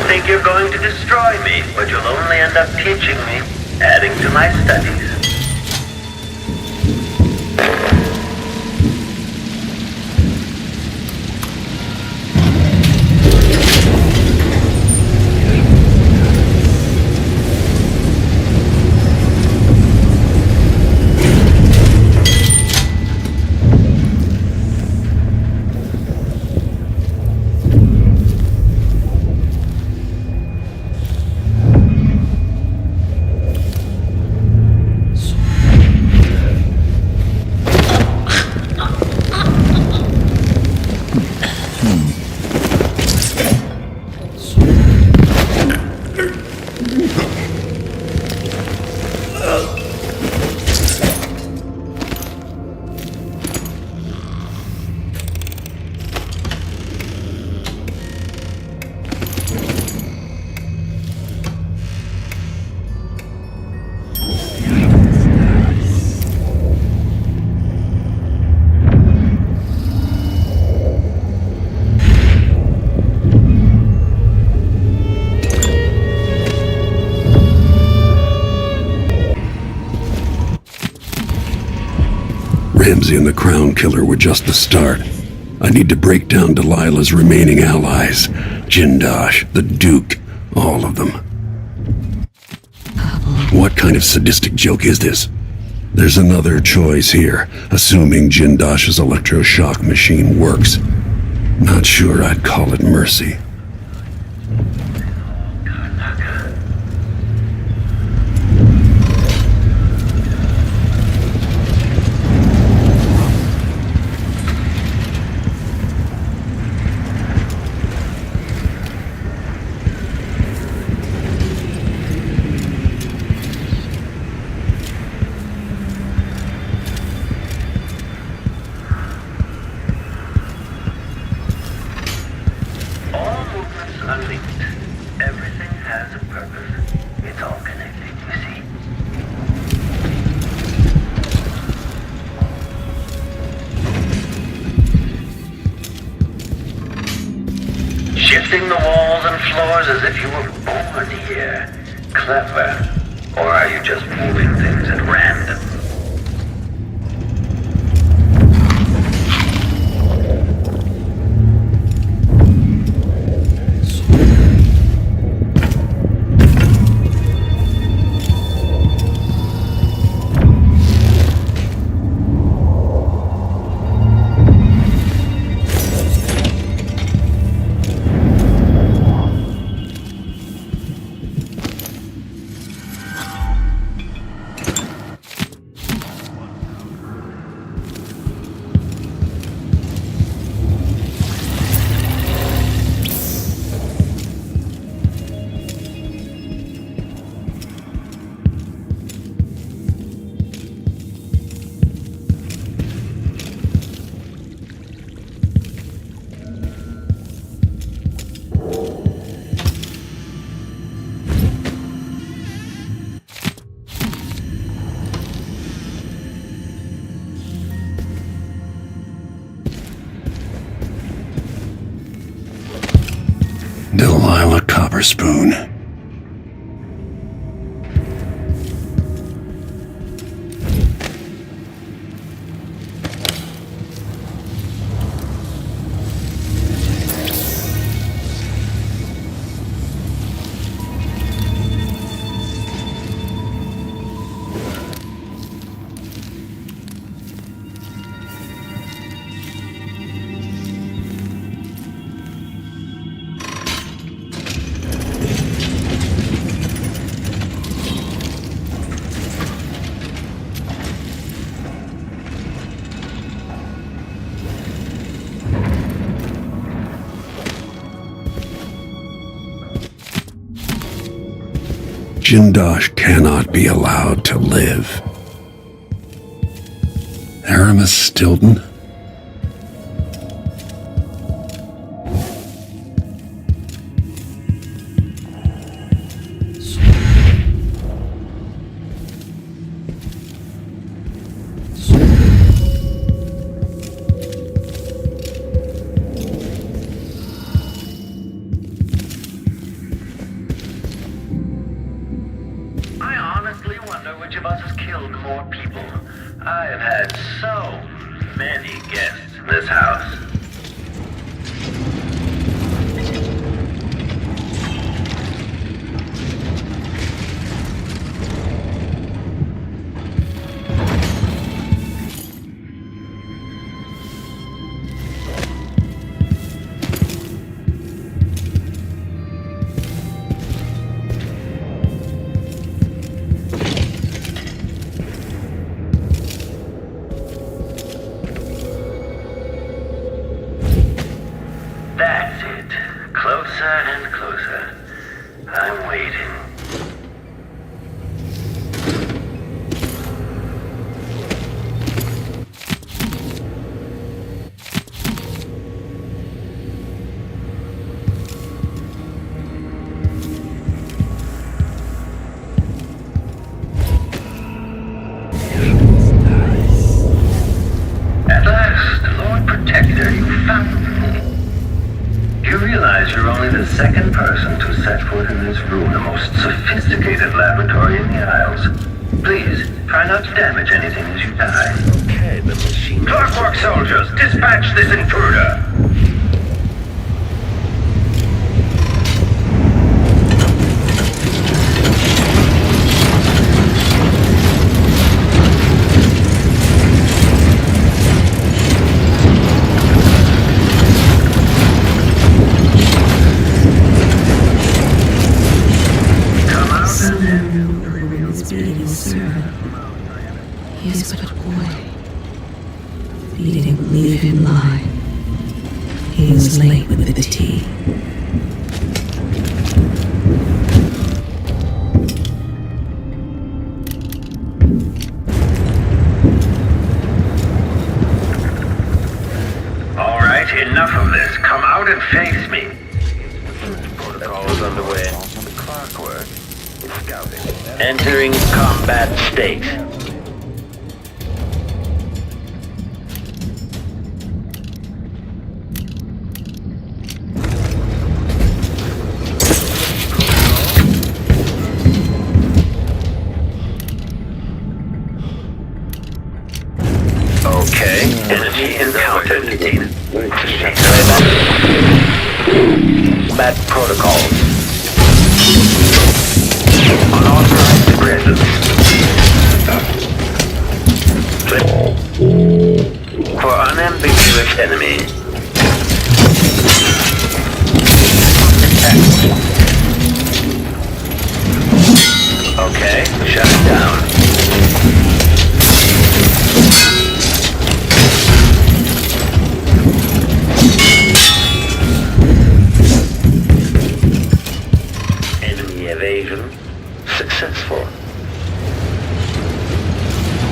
S1: Think you're going to destroy me, but you'll only end up teaching me, adding to my studies.
S2: Ramsey and the Crown Killer were just the start. I need to break down Delilah's remaining allies. Jindosh, the Duke, all of them. What kind of sadistic joke is this? There's another choice here, assuming Jindosh's electroshock machine works. Not sure I'd call it mercy.
S1: Shifting the walls and floors as if you were born here. Clever. Or are you just moving things at random?
S2: Delilah Copperspoon. Jindosh cannot be allowed to live. Aramis Stilton?
S1: Which of us has killed more people? I have had so many guests in this house. That's it. Closer and closer. I'm waiting. At last, Lord Protector, you found me. You realize you're only the second person to set foot in this room, the most sophisticated laboratory in the Isles. Please, try not to damage anything as you die.
S5: Okay, the machine...
S1: Clockwork soldiers, dispatch this intruder!
S8: He is but a boy. Feeding, leave him lie. He was late with the tea.
S1: All right, enough of this. Come out and face me. Protocol is underway. The clockwork is scouting. Entering combat state. Okay, enemy encountered. Bad protocols. Unauthorized presence. For unambiguous enemy. Okay, shut it down. Evasion successful.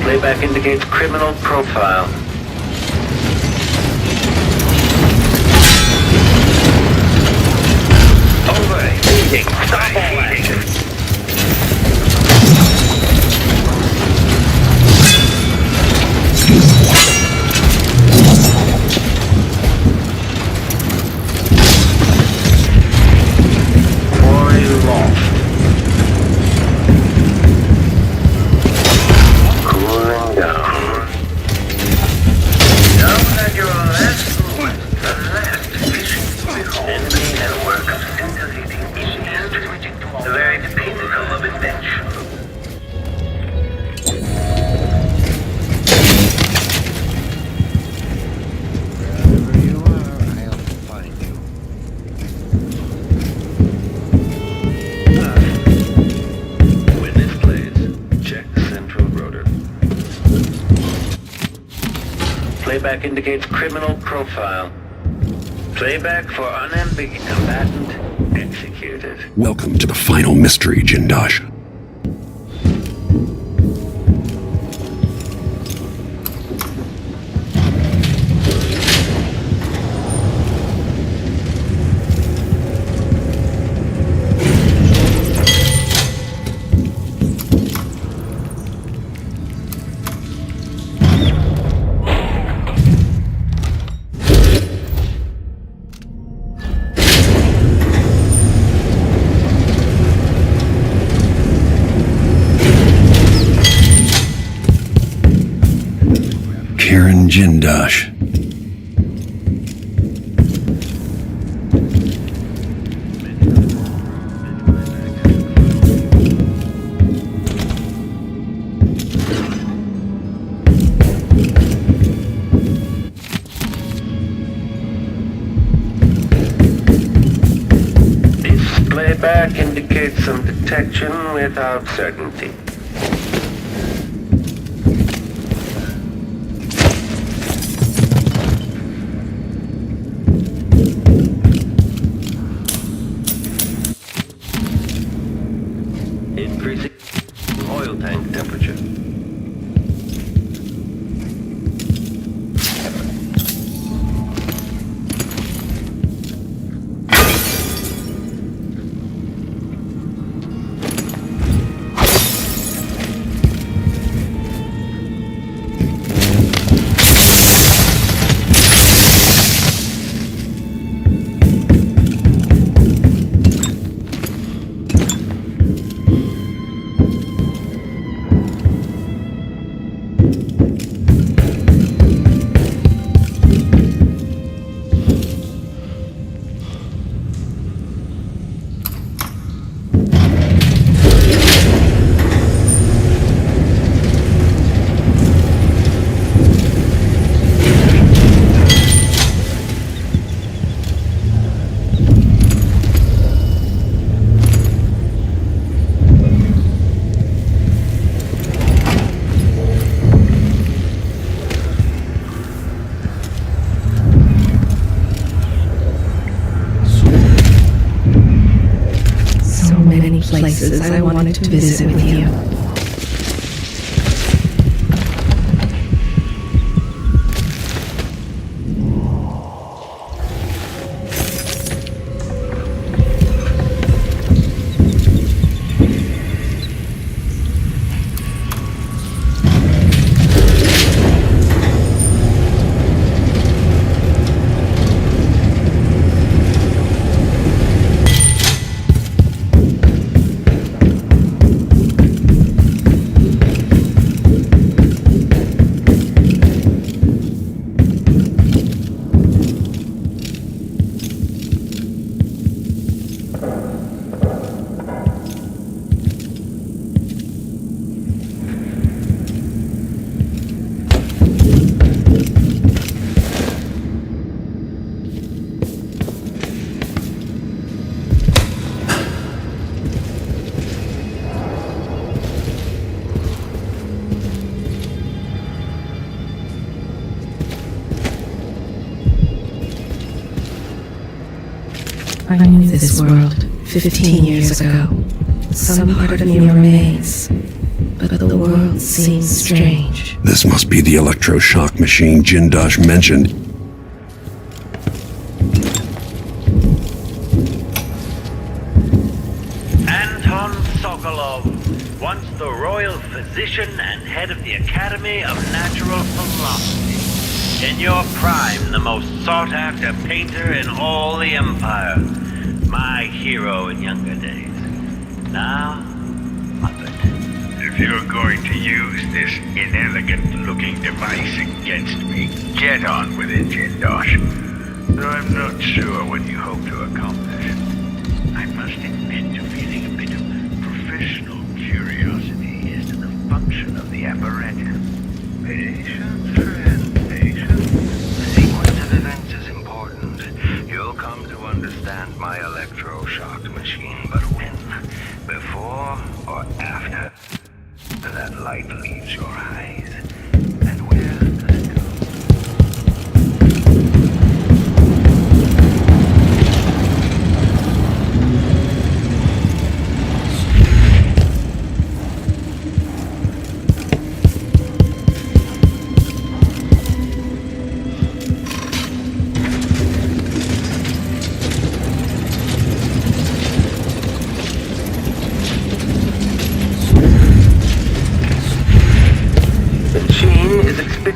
S1: Playback indicates criminal profile. Overheating. Stop flash. Playback indicates criminal profile. Playback for unambiguous combatant executed.
S2: Welcome to the final mystery, Jindosh. Jindosh.
S1: This playback indicates some detection without certainty. Increasing oil tank temperature.
S8: places I wanted to visit with you. I knew this world 15 years ago. Some part of me remains, but the world seems strange.
S2: This must be the electroshock machine Jindosh mentioned.
S20: Anton Sokolov, once the royal physician and head of the Academy of Natural Philosophy. In your prime, the most sought-after painter in all the Empire. My hero in younger days. Now,
S21: if you're going to use this inelegant-looking device against me, get on with it, Jindosh. Though I'm not sure what you hope to accomplish. I must admit to feeling a bit of professional curiosity as to the function of the apparatus. Patience, friend, patience. The sequence of events is important. You'll come to understand my electroshock machine, but when? Before or after? That light leaves your eyes. And where does it go?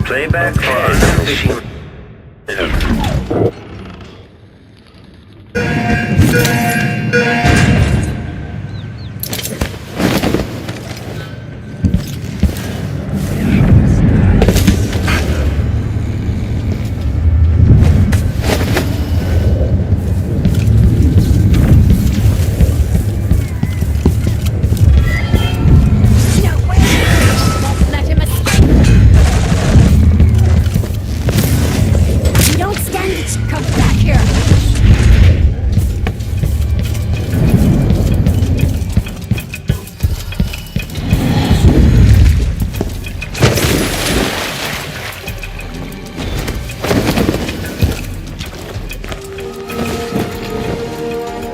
S20: Playback for machine.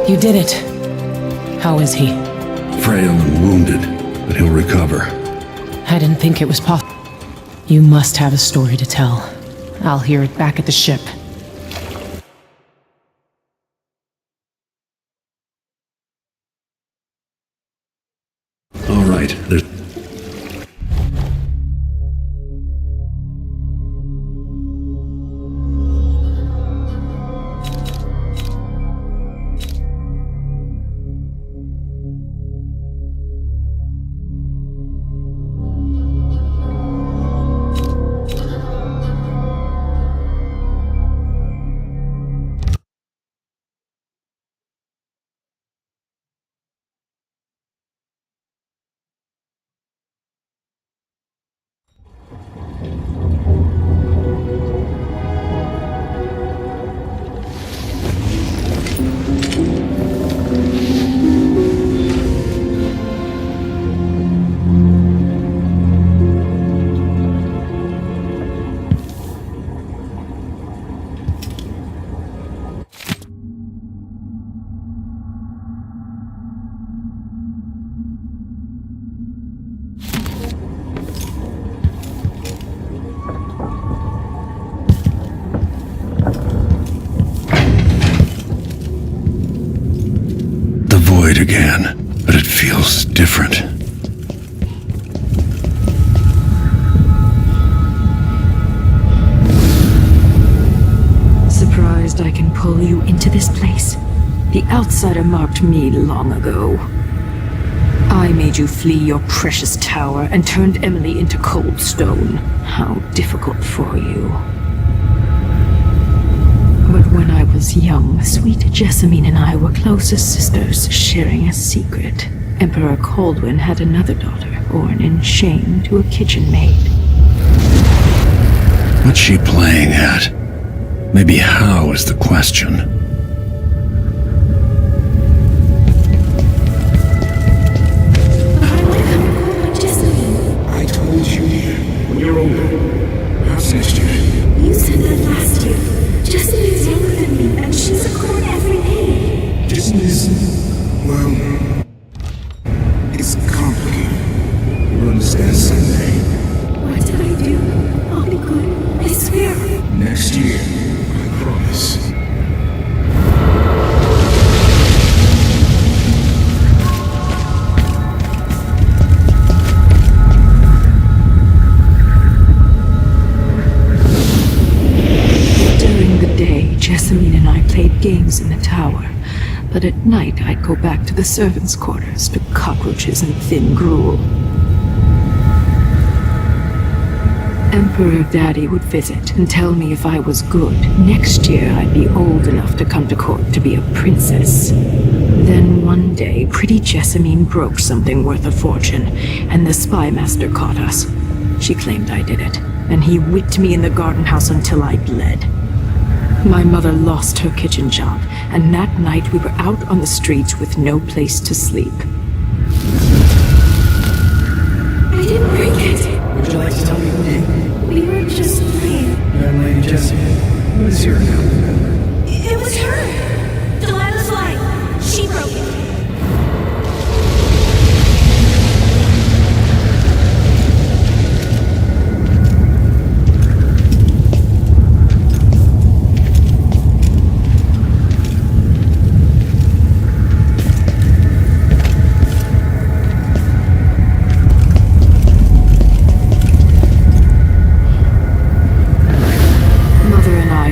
S3: You did it. How is he?
S2: Frail and wounded, but he'll recover.
S3: I didn't think it was possible. You must have a story to tell. I'll hear it back at the ship.
S2: All right, there's... again, but it feels different.
S8: Surprised I can pull you into this place? The outsider marked me long ago. I made you flee your precious tower and turned Emily into cold stone. How difficult for you. But when I was young, sweet Jessamine and I were close as sisters, sharing a secret. Emperor Kaldwin had another daughter, born in shame to a kitchen maid.
S2: What's she playing at? Maybe how is the question.
S15: I told you, dear, when you're older, perhaps next year.
S8: You said that last year. Jessamine is younger than me, and she's a court every day.
S15: This is, well, it's complicated. You'll understand someday.
S8: What did I do? I'll be good. I swear.
S15: Next year, I promise.
S8: During the day, Jessamine and I played games in the tower. But at night, I'd go back to the servants' quarters to cockroaches and thin gruel. Emperor Daddy would visit and tell me if I was good. Next year, I'd be old enough to come to court to be a princess. Then one day, pretty Jessamine broke something worth a fortune, and the spy master caught us. She claimed I did it, and he whipped me in the garden house until I bled. My mother lost her kitchen job, and that night we were out on the streets with no place to sleep. I didn't bring it.
S6: Would you like to tell me who did?
S8: We were just playing.
S6: Young Lady Jessie, what is your account?
S16: It was her! Delilah's line. She broke it.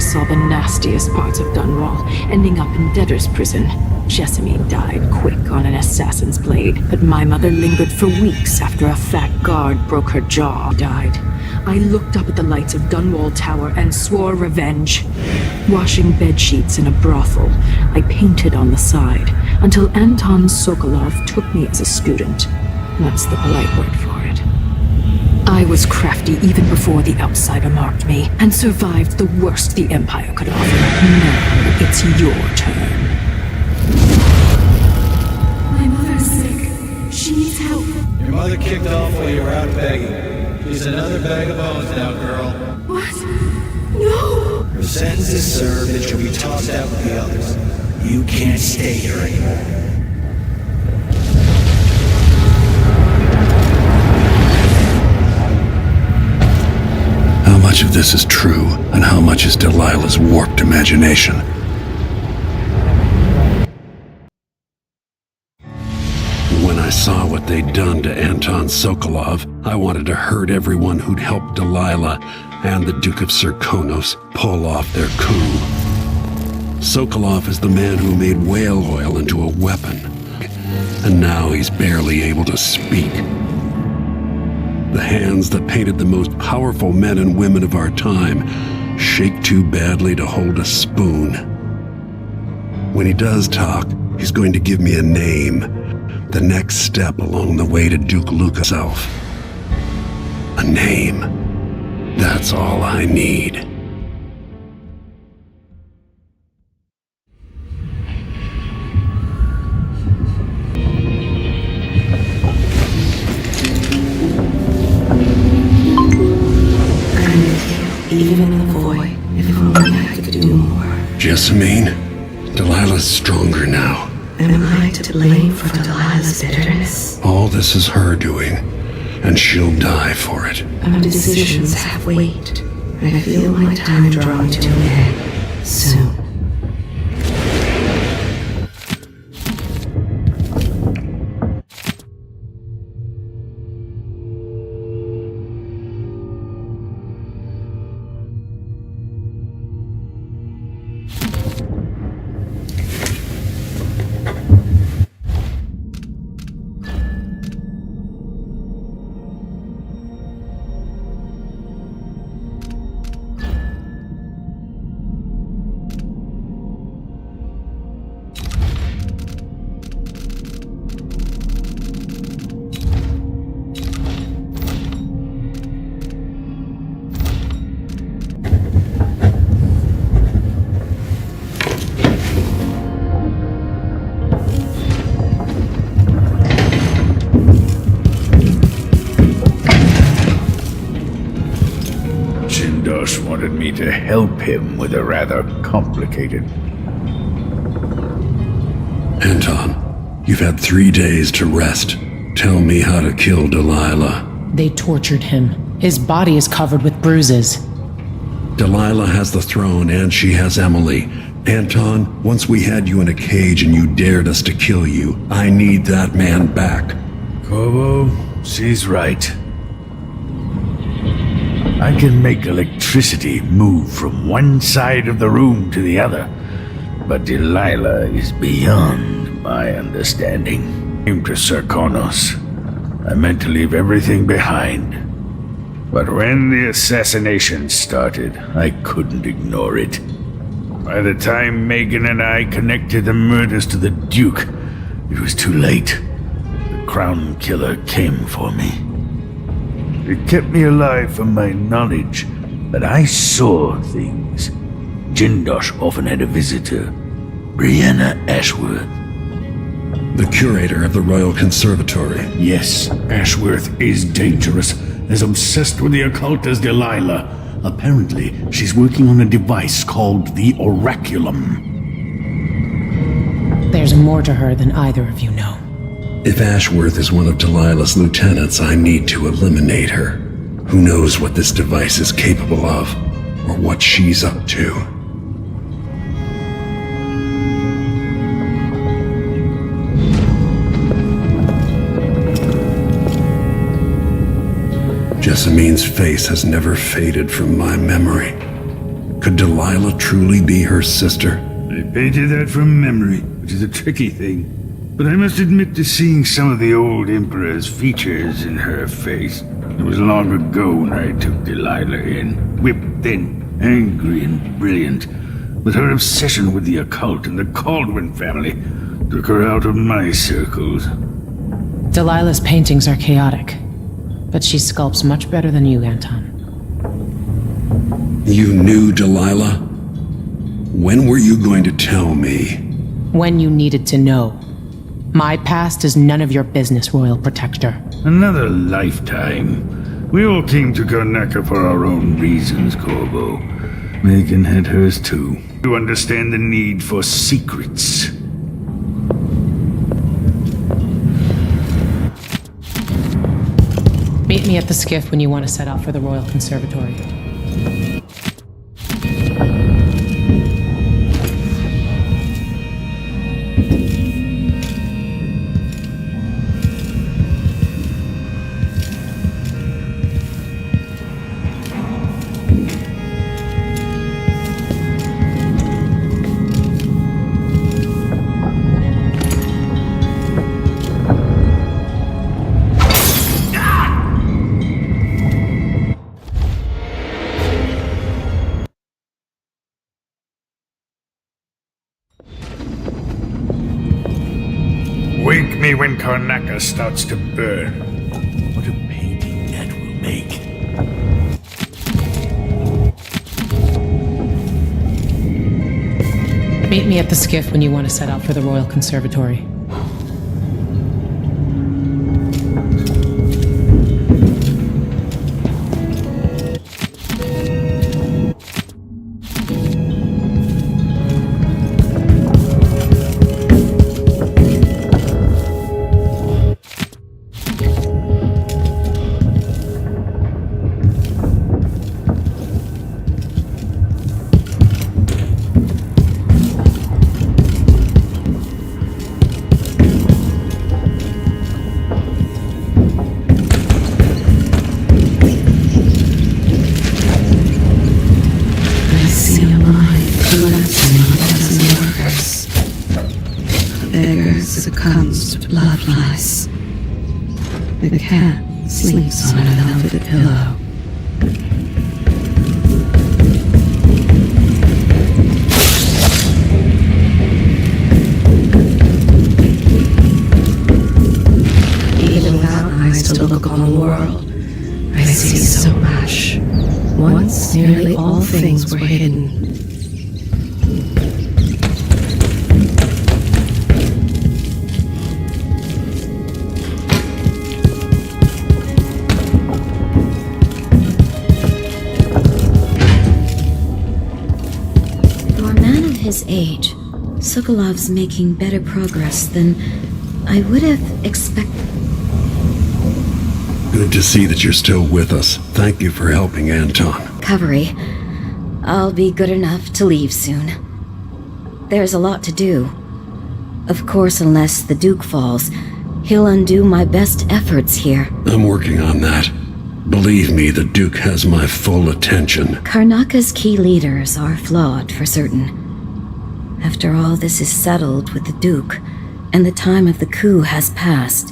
S8: Saw the nastiest parts of Dunwall, ending up in debtor's prison. Jessamine died quick on an assassin's blade, but my mother lingered for weeks after a fat guard broke her jaw. Died. I looked up at the lights of Dunwall Tower and swore revenge. Washing bedsheets in a brothel, I painted on the side, until Anton Sokolov took me as a student. That's the polite word for it. I was crafty even before the outsider marked me, and survived the worst the Empire could offer. Now it's your turn. My mother's sick. She needs help.
S19: Your mother kicked off while you were out begging. She's another bag of bones now, girl.
S8: What? No!
S19: Her sentence is served and she'll be tossed out with the others. You can't stay here anymore.
S2: How much of this is true, and how much is Delilah's warped imagination? When I saw what they'd done to Anton Sokolov, I wanted to hurt everyone who'd helped Delilah and the Duke of Serkonos pull off their coup. Sokolov is the man who made whale oil into a weapon, and now he's barely able to speak. The hands that painted the most powerful men and women of our time shake too badly to hold a spoon. When he does talk, he's going to give me a name, the next step along the way to Duke Luke himself. A name. That's all I need.
S8: Even in the void, if only I could do more.
S2: Jessamine, Delilah's stronger now.
S8: Am I to blame for Delilah's bitterness?
S2: All this is her doing, and she'll die for it.
S8: Our decisions have weight. I feel my time drawing to an end soon.
S18: Jindosh wanted me to help him with a rather complicated...
S2: Anton, you've had 3 days to rest. Tell me how to kill Delilah.
S3: They tortured him. His body is covered with bruises.
S2: Delilah has the throne and she has Emily. Anton, once we had you in a cage and you dared us to kill you, I need that man back.
S18: Corvo, she's right. I can make electricity move from one side of the room to the other, but Delilah is beyond my understanding. Came to Serkonos. I meant to leave everything behind. But when the assassination started, I couldn't ignore it. By the time Megan and I connected the murders to the Duke, it was too late. The Crown Killer came for me. It kept me alive from my knowledge that I saw things. Jindosh often had a visitor, Brianna Ashworth.
S2: The curator of the Royal Conservatory.
S18: Yes, Ashworth is dangerous, as obsessed with the occult as Delilah. Apparently, she's working on a device called the Oraculum.
S3: There's more to her than either of you know.
S2: If Ashworth is one of Delilah's lieutenants, I need to eliminate her. Who knows what this device is capable of, or what she's up to. Jessamine's face has never faded from my memory. Could Delilah truly be her sister?
S18: I painted that from memory, which is a tricky thing. But I must admit to seeing some of the old Emperor's features in her face. It was long ago when I took Delilah in, whipped thin, angry and brilliant. But her obsession with the occult and the Caldwin family took her out of my circles.
S3: Delilah's paintings are chaotic, but she sculpts much better than you, Anton.
S2: You knew Delilah? When were you going to tell me?
S3: When you needed to know. My past is none of your business, Royal Protector.
S18: Another lifetime. We all came to Karnaca for our own reasons, Corvo. Megan had hers too. You understand the need for secrets.
S3: Meet me at the skiff when you want to set out for the Royal Conservatory.
S18: Wake me when Karnaca starts to burn. What a painting that will make.
S3: Meet me at the skiff when you want to set out for the Royal Conservatory.
S8: Succumbs to blood lice. The cat sleeps on a velvet pillow. Even without eyes to look on the world, I see so much. Once nearly all things were hidden.
S4: this age, Sokolov's making better progress than I would have expected.
S2: Good to see that you're still with us. Thank you for helping Anton.
S4: Recovery. I'll be good enough to leave soon. There's a lot to do. Of course, unless the Duke falls, he'll undo my best efforts here.
S2: I'm working on that. Believe me, the Duke has my full attention.
S4: Karnaka's key leaders are flawed, for certain. After all this is settled with the Duke, and the time of the coup has passed,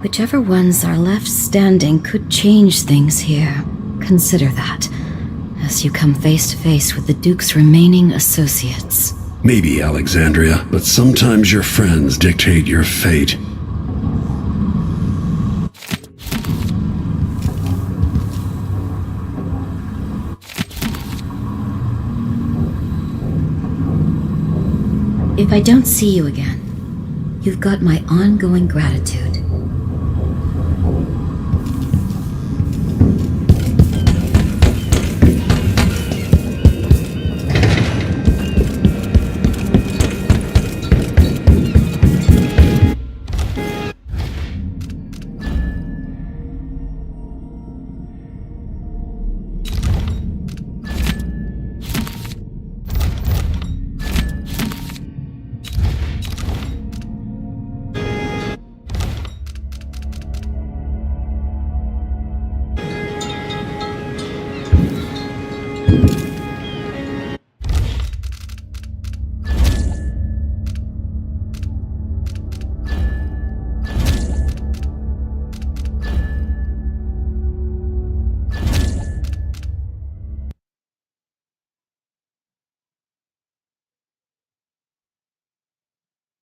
S4: whichever ones are left standing could change things here. Consider that, as you come face to face with the Duke's remaining associates.
S2: Maybe, Alexandria, but sometimes your friends dictate your fate.
S4: If I don't see you again, you've got my ongoing gratitude.